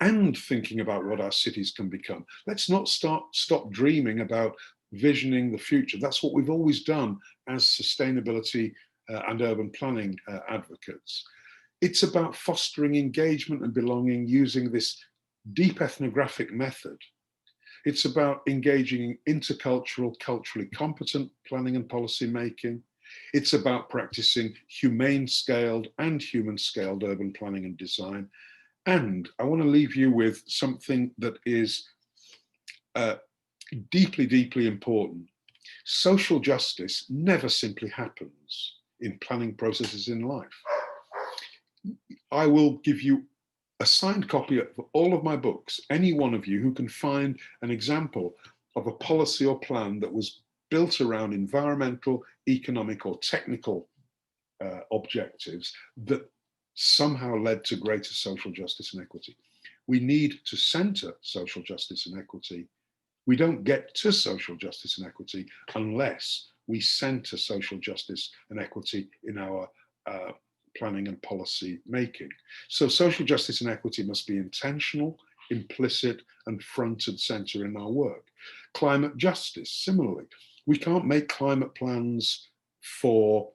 and thinking about what our cities can become. Let's not stop dreaming about visioning the future. That's what we've always done as sustainability and urban planning advocates. It's about fostering engagement and belonging using this deep ethnographic method. It's about engaging in intercultural, culturally competent planning and policy making. It's about practicing humane scaled and human scaled urban planning and design. And I want to leave you with something that is deeply, deeply important. Social justice never simply happens in planning processes in life. I will give you a signed copy of all of my books, any one of you who can find an example of a policy or plan that was built around environmental, economic, or technical objectives that somehow led to greater social justice and equity. We need to center social justice and equity. We don't get to social justice and equity unless we center social justice and equity in our planning and policy making. So social justice and equity must be intentional, implicit, and front and center in our work. Climate justice, similarly. We can't make climate plans for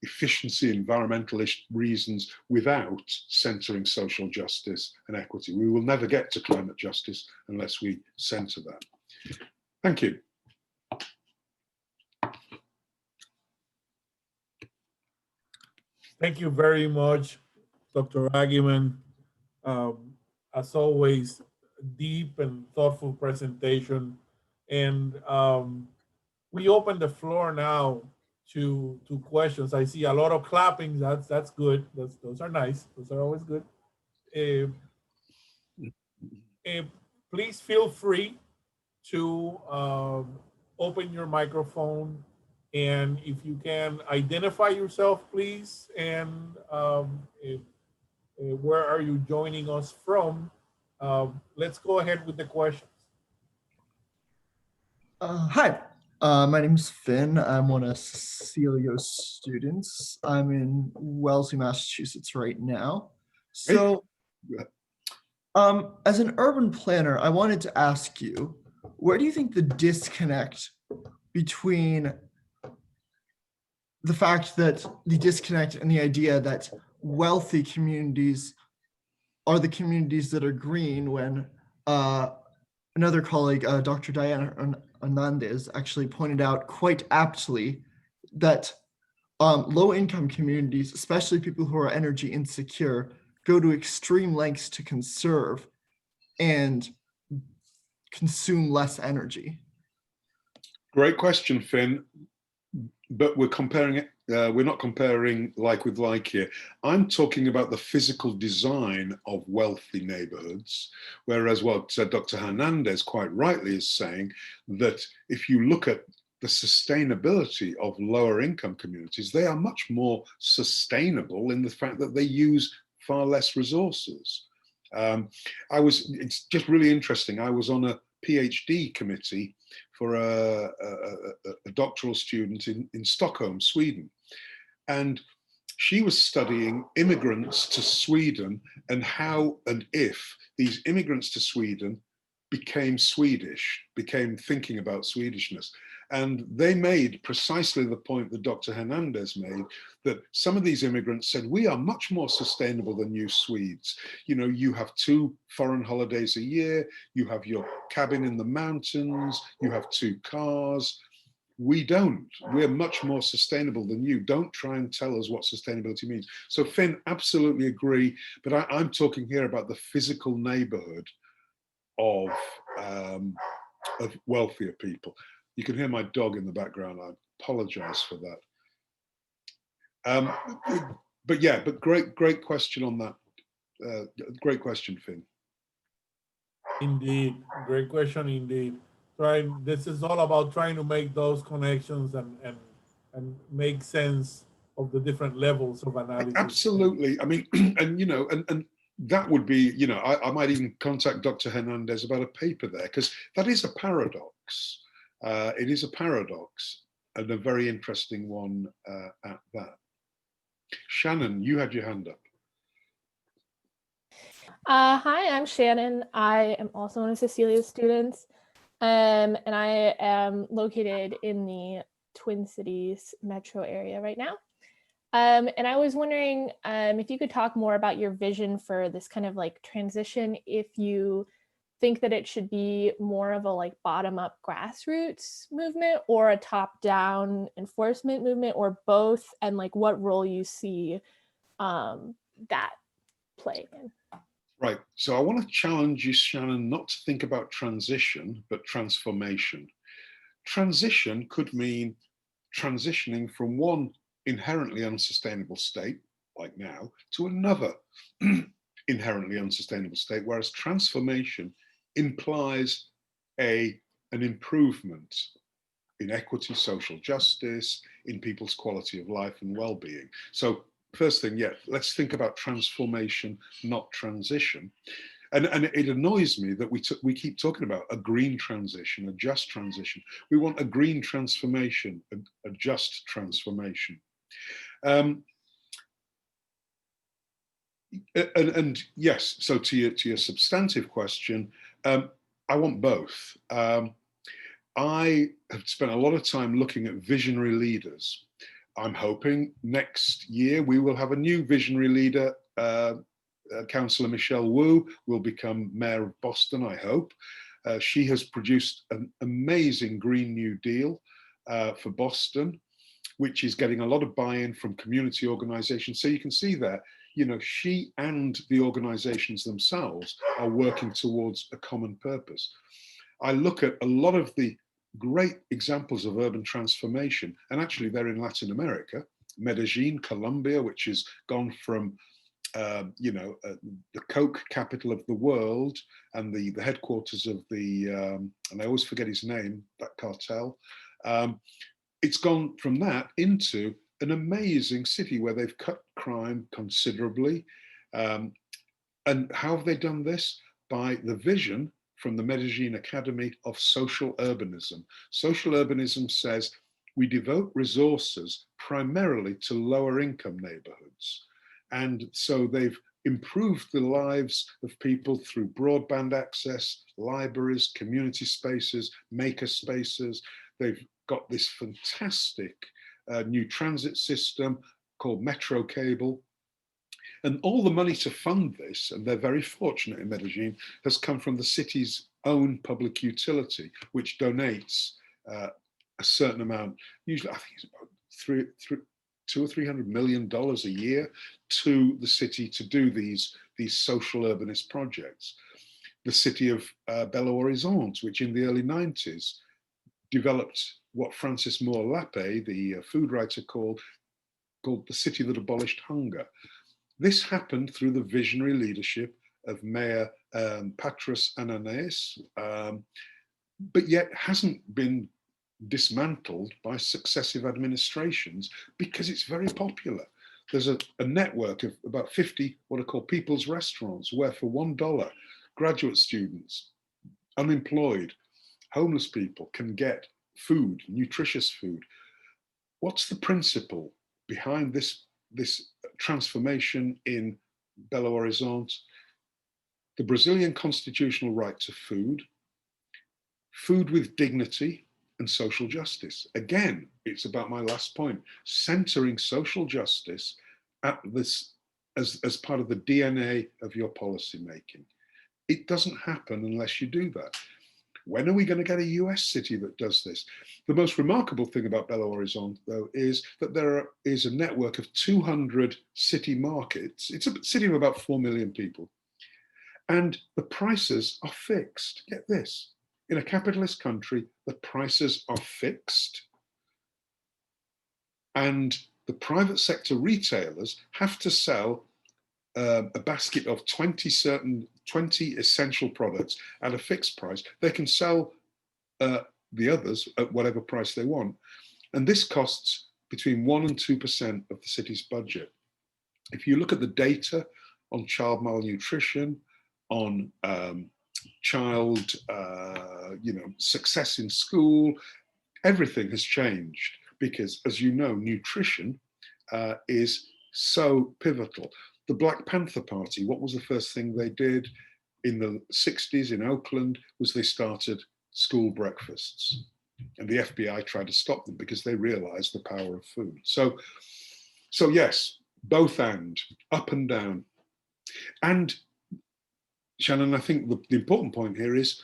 efficiency, environmental reasons without centering social justice and equity. We will never get to climate justice unless we center that. Thank you. Thank you very much, Dr. Agyeman. As always, deep and thoughtful presentation. And we open the floor now to questions. I see a lot of clapping. That's good. Those are nice. Those are always good. Please feel free to open your microphone, and if you can identify yourself, please, and where are you joining us from? Let's go ahead with the questions. Hi, my name is Finn. I'm one of Cecilio's students. I'm in Wellesley, Massachusetts right now. So, as an urban planner, I wanted to ask you, where do you think the disconnect between the fact that the disconnect and the idea that wealthy communities are the communities that are green when another colleague, Dr. Diana Hernandez, actually pointed out quite aptly that low-income communities, especially people who are energy insecure, go to extreme lengths to conserve and consume less energy? Great question, Finn. But we're comparing it, we're not comparing like with like here. I'm talking about the physical design of wealthy neighborhoods, whereas what Dr. Hernandez quite rightly is saying, that if you look at the sustainability of lower income communities, they are much more sustainable in the fact that they use far less resources. It's just really interesting. I was on a PhD committee for a doctoral student in Stockholm, Sweden. And she was studying immigrants to Sweden and how and if these immigrants to Sweden became Swedish, became thinking about Swedishness. And they made precisely the point that Dr. Hernandez made, that some of these immigrants said, we are much more sustainable than you Swedes. You know, you have 2 foreign holidays a year, you have your cabin in the mountains, you have 2 cars. We don't. We're much more sustainable than you. Don't try and tell us what sustainability means. So Finn, absolutely agree, but I'm talking here about the physical neighborhood of wealthier people. You can hear my dog in the background. I apologize for that. But yeah, but great question on that. Great question, Finn. Indeed, great question indeed. This is all about trying to make those connections and make sense of the different levels of analysis. Absolutely. I mean, and you know, and that would be, you know, I might even contact Dr. Hernandez about a paper there, because that is a paradox. It is a paradox, and a very interesting one at that. Shannon, you had your hand up. Hi, I'm Shannon. I am also one of Cecilia's students, and I am located in the Twin Cities metro area right now. And I was wondering if you could talk more about your vision for this kind of like transition if you think that it should be more of a like bottom up grassroots movement or a top down enforcement movement or both, and like what role you see that playing in. Right. So I want to challenge you, Shannon, not to think about transition, but transformation. Transition could mean transitioning from one inherently unsustainable state, like now, to another inherently unsustainable state, whereas transformation implies an improvement in equity, social justice, in people's quality of life and well-being. So first thing, yeah, let's think about transformation, not transition. And it annoys me that we keep talking about a green transition, a just transition. We want a green transformation, a just transformation. And yes, so to your substantive question, I want both. I have spent a lot of time looking at visionary leaders. I'm hoping next year we will have a new visionary leader. Councillor Michelle Wu will become Mayor of Boston, I hope. She has produced an amazing Green New Deal for Boston, which is getting a lot of buy-in from community organizations. So you can see there, you know, she and the organizations themselves are working towards a common purpose. I look at a lot of the great examples of urban transformation, and actually they're in Latin America. Medellin, Colombia, which has gone from the Coke capital of the world and the headquarters of the, and I always forget his name, that cartel. It's gone from that into an amazing city where they've cut crime considerably. And how have they done this? By the vision from the Medellin Academy of social urbanism. Social urbanism says we devote resources primarily to lower income neighborhoods. And so they've improved the lives of people through broadband access, libraries, community spaces, maker spaces. They've got this fantastic new transit system called Metro Cable. And all the money to fund this, and they're very fortunate in Medellin, has come from the city's own public utility, which donates a certain amount, usually I think it's about $200 or $300 million a year to the city to do these social urbanist projects. The city of Belo Horizonte, which in the early 90s developed what Francis Moore Lappe, the food writer, called the city that abolished hunger. This happened through the visionary leadership of Mayor Patras Ananes, but yet hasn't been dismantled by successive administrations because it's very popular. There's a network of about 50 what are called people's restaurants, where for $1, graduate students, unemployed, homeless people can get food, nutritious food. What's the principle behind this transformation in Belo Horizonte? The Brazilian constitutional right to food, food with dignity, and social justice. Again, it's about my last point, centering social justice at this as part of the DNA of your policy making. It doesn't happen unless you do that. When are we going to get a US city that does this? The most remarkable thing about Belo Horizonte, though, is that there is a network of 200 city markets. It's a city of about 4 million people. And the prices are fixed. Get this. In a capitalist country, the prices are fixed. And the private sector retailers have to sell a basket of 20 essential products at a fixed price. They can sell the others at whatever price they want. And this costs between 1% and 2% of the city's budget. If you look at the data on child malnutrition, on child success in school, everything has changed because, as you know, nutrition is so pivotal. The Black Panther Party, what was the first thing they did in the 60s in Oakland was they started school breakfasts. And the FBI tried to stop them because they realized the power of food. So yes, both and, up and down. And Shannon, I think the important point here is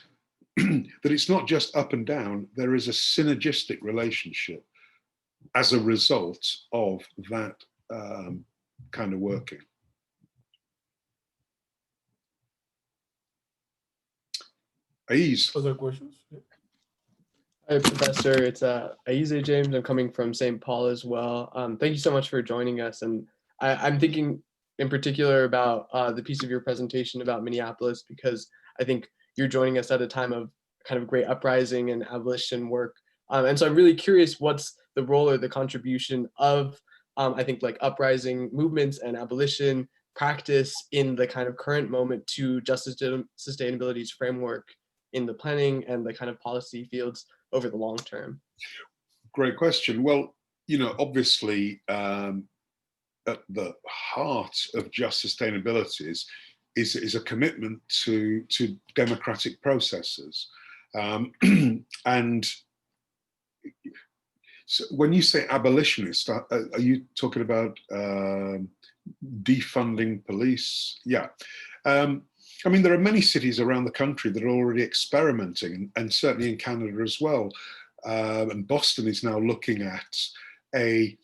that it's not just up and down, there is a synergistic relationship as a result of that kind of working. Aiz. Other questions? Hi, Professor. It's Aiz James. I'm coming from St. Paul as well. Thank you so much for joining us. And I'm thinking in particular about the piece of your presentation about Minneapolis, because I think you're joining us at a time of kind of great uprising and abolition work. And so I'm really curious what's the role or the contribution of, I think, like uprising movements and abolition practice in the kind of current moment to justice sustainability's framework in the planning and the kind of policy fields over the long term? Great question. Well, you know, obviously, at the heart of just sustainabilities is a commitment to democratic processes. And so when you say abolitionist, are you talking about defunding police? Yeah. I mean, there are many cities around the country that are already experimenting, and certainly in Canada as well. And Boston is now looking at a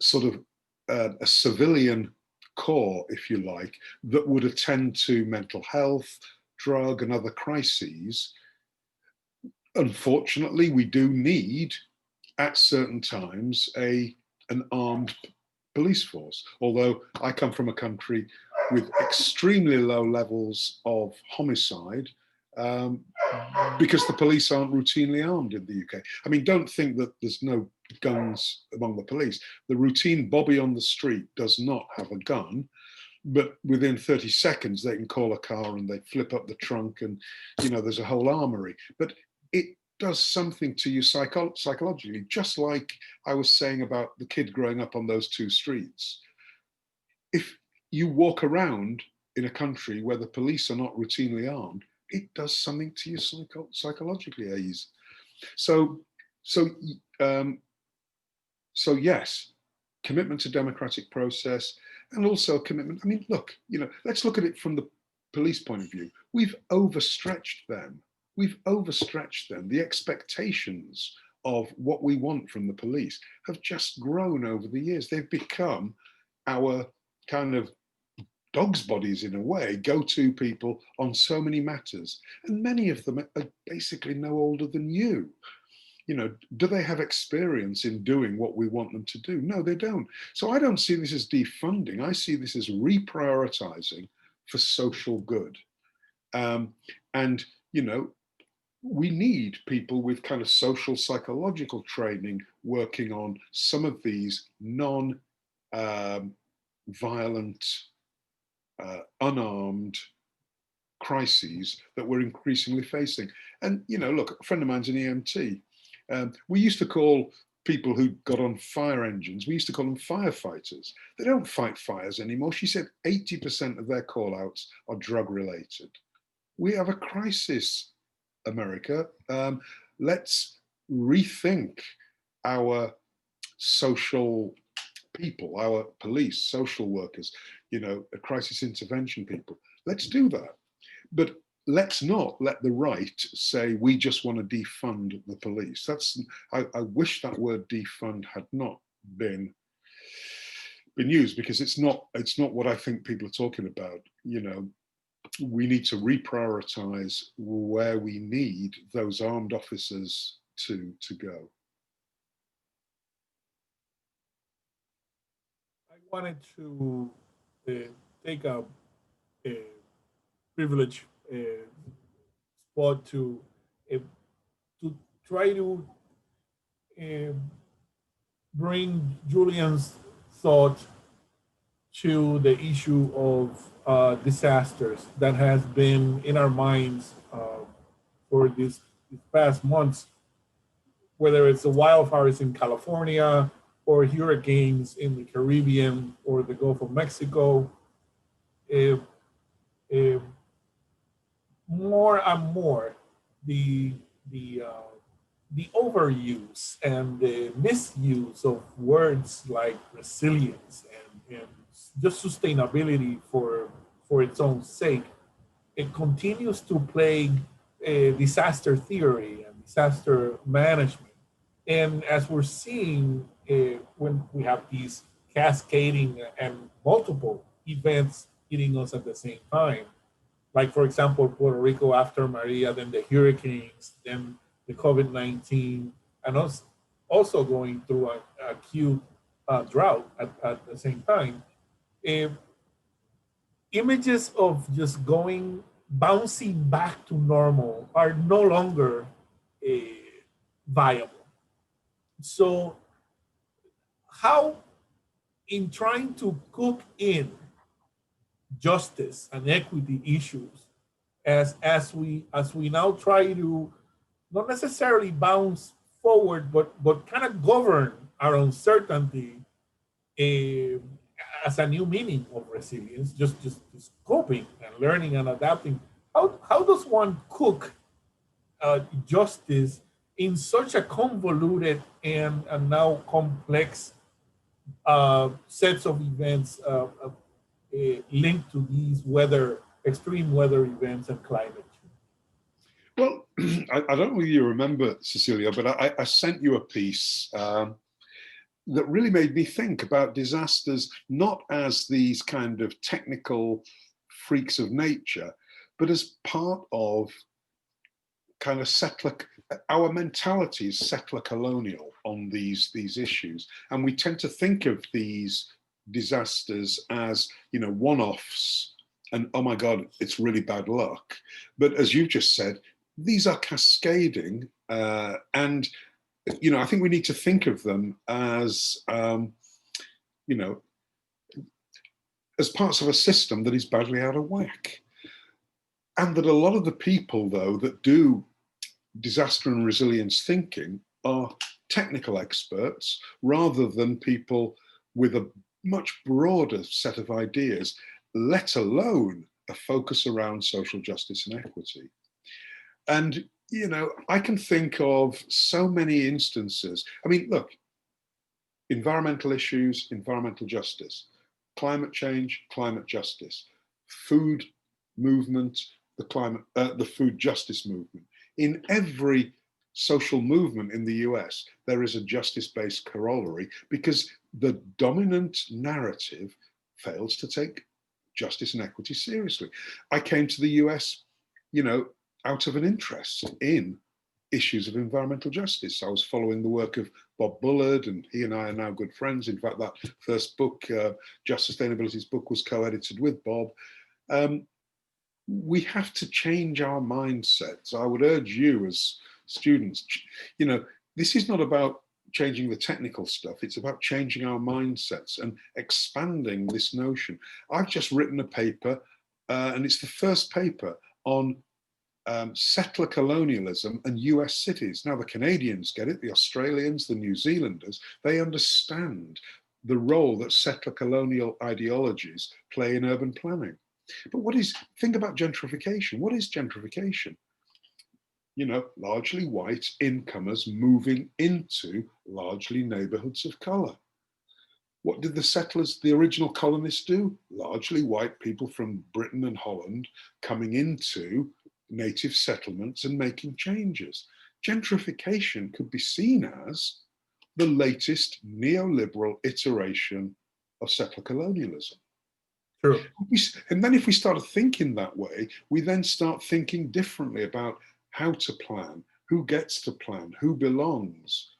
sort of a civilian corps, if you like, that would attend to mental health, drug and other crises. Unfortunately, we do need at certain times an armed police force, although I come from a country with extremely low levels of homicide because the police aren't routinely armed in the UK. I mean, don't think that there's no guns among the police. The routine Bobby on the street does not have a gun, but within 30 seconds they can call a car and they flip up the trunk and, you know, there's a whole armory. But it does something to you psychologically, just like I was saying about the kid growing up on those two streets. If you walk around in a country where the police are not routinely armed, it does something to you psychologically, Aiz. So yes, commitment to democratic process, and also commitment. I mean, look, you know, let's look at it from the police point of view. We've overstretched them. We've overstretched them. The expectations of what we want from the police have just grown over the years. They've become our kind of dog's bodies in a way, go-to people on so many matters. And many of them are basically no older than you. You know, do they have experience in doing what we want them to do? No, they don't. So I don't see this as defunding. I see this as reprioritizing for social good. And, you know, we need people with kind of social psychological training working on some of these non-violent, unarmed crises that we're increasingly facing. And, you know, look, a friend of mine's an EMT. We used to call people who got on fire engines, we used to call them firefighters. They don't fight fires anymore. She said 80% of their call outs are drug related. We have a crisis, America. Let's rethink our social people, our police, social workers, you know, crisis intervention people. Let's do that. But let's not let the right say we just want to defund the police. That's, I wish that word defund had not been used, because it's not what I think people are talking about. You know, we need to reprioritize where we need those armed officers to go. I wanted to take a privilege spot to try to bring Julian's thought to the issue of disasters that has been in our minds for these past months, whether it's the wildfires in California or hurricanes in the Caribbean or the Gulf of Mexico. More and more, the overuse and the misuse of words like resilience and just sustainability for its own sake it continues to plague disaster theory and disaster management. And as we're seeing, when we have these cascading and multiple events hitting us at the same time, like for example, Puerto Rico after Maria, then the hurricanes, then the COVID-19, and also going through an acute drought at the same time. Images of just bouncing back to normal are no longer viable. So how, in trying to cook in justice and equity issues, as we now try to not necessarily bounce forward, but kind of govern our uncertainty as a new meaning of resilience, just coping and learning and adapting. How does one cook justice in such a convoluted and now complex sets of events linked to these extreme weather events and climate change? Well, I don't know whether you remember, Cecilio, but I sent you a piece that really made me think about disasters, not as these kind of technical freaks of nature, but as part of kind of our mentality is settler colonial on these issues. And we tend to think of these disasters as, one-offs and, oh my God, it's really bad luck. But as you just said, these are cascading and I think we need to think of them as, as parts of a system that is badly out of whack. And that a lot of the people, though, that do disaster and resilience thinking are technical experts rather than people with a much broader set of ideas, let alone a focus around social justice and equity. And I can think of so many instances. I mean, look, environmental issues, environmental justice, climate change, climate justice, food movement, the food justice movement. In every social movement in the US, there is a justice-based corollary because the dominant narrative fails to take justice and equity seriously. I came to the US, out of an interest in issues of environmental justice. I was following the work of Bob Bullard, and he and I are now good friends. In fact, that first book, Just Sustainabilities book, was co-edited with Bob. We have to change our mindsets. I would urge you as students, this is not about changing the technical stuff. It's about changing our mindsets and expanding this notion. I've just written a paper, and it's the first paper on settler colonialism and US cities. Now the Canadians get it, the Australians, the New Zealanders, they understand the role that settler colonial ideologies play in urban planning. But think about gentrification. What is gentrification? Largely white incomers moving into largely neighborhoods of color. What did the settlers, the original colonists do? Largely white people from Britain and Holland coming into native settlements and making changes. Gentrification could be seen as the latest neoliberal iteration of settler colonialism. True. And then if we start thinking that way, we then start thinking differently about how to plan, who gets to plan, who belongs,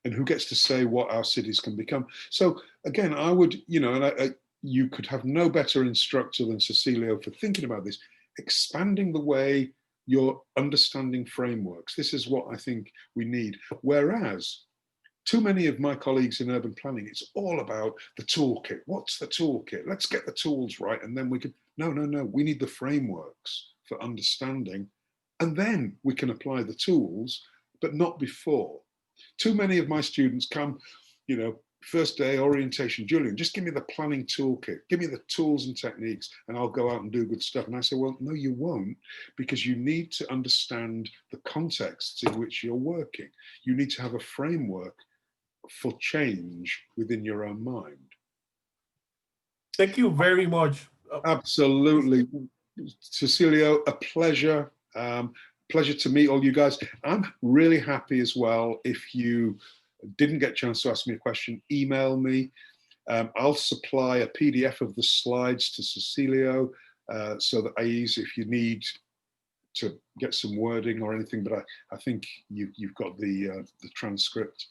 and who gets to say what our cities can become. So again, I would, you could have no better instructor than Cecilio for thinking about this, expanding the way you're understanding frameworks. This is what I think we need. Whereas too many of my colleagues in urban planning, it's all about the toolkit. What's the toolkit? Let's get the tools right. And then we can, no. We need the frameworks for understanding. And then we can apply the tools, but not before. Too many of my students come, first day orientation, Julian, just give me the planning toolkit, give me the tools and techniques, and I'll go out and do good stuff. And I say, well, no, you won't, because you need to understand the contexts in which you're working. You need to have a framework for change within your own mind. Thank you very much. Absolutely. Cecilio, a pleasure. Pleasure to meet all you guys. I'm really happy as well. If you didn't get a chance to ask me a question, email me. I'll supply a PDF of the slides to Cecilio so that if you need to get some wording or anything, but I think you've got the transcript.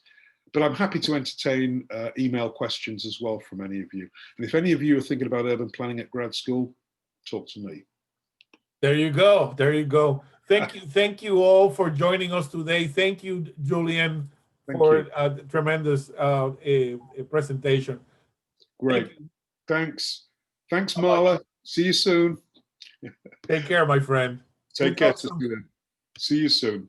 But I'm happy to entertain email questions as well from any of you. And if any of you are thinking about urban planning at grad school, talk to me. There you go. There you go. Thank you all for joining us today. Thank you, Julian, for a tremendous presentation. Great. Thanks, Marla. See you soon. Take care, my friend. Take care. See you soon.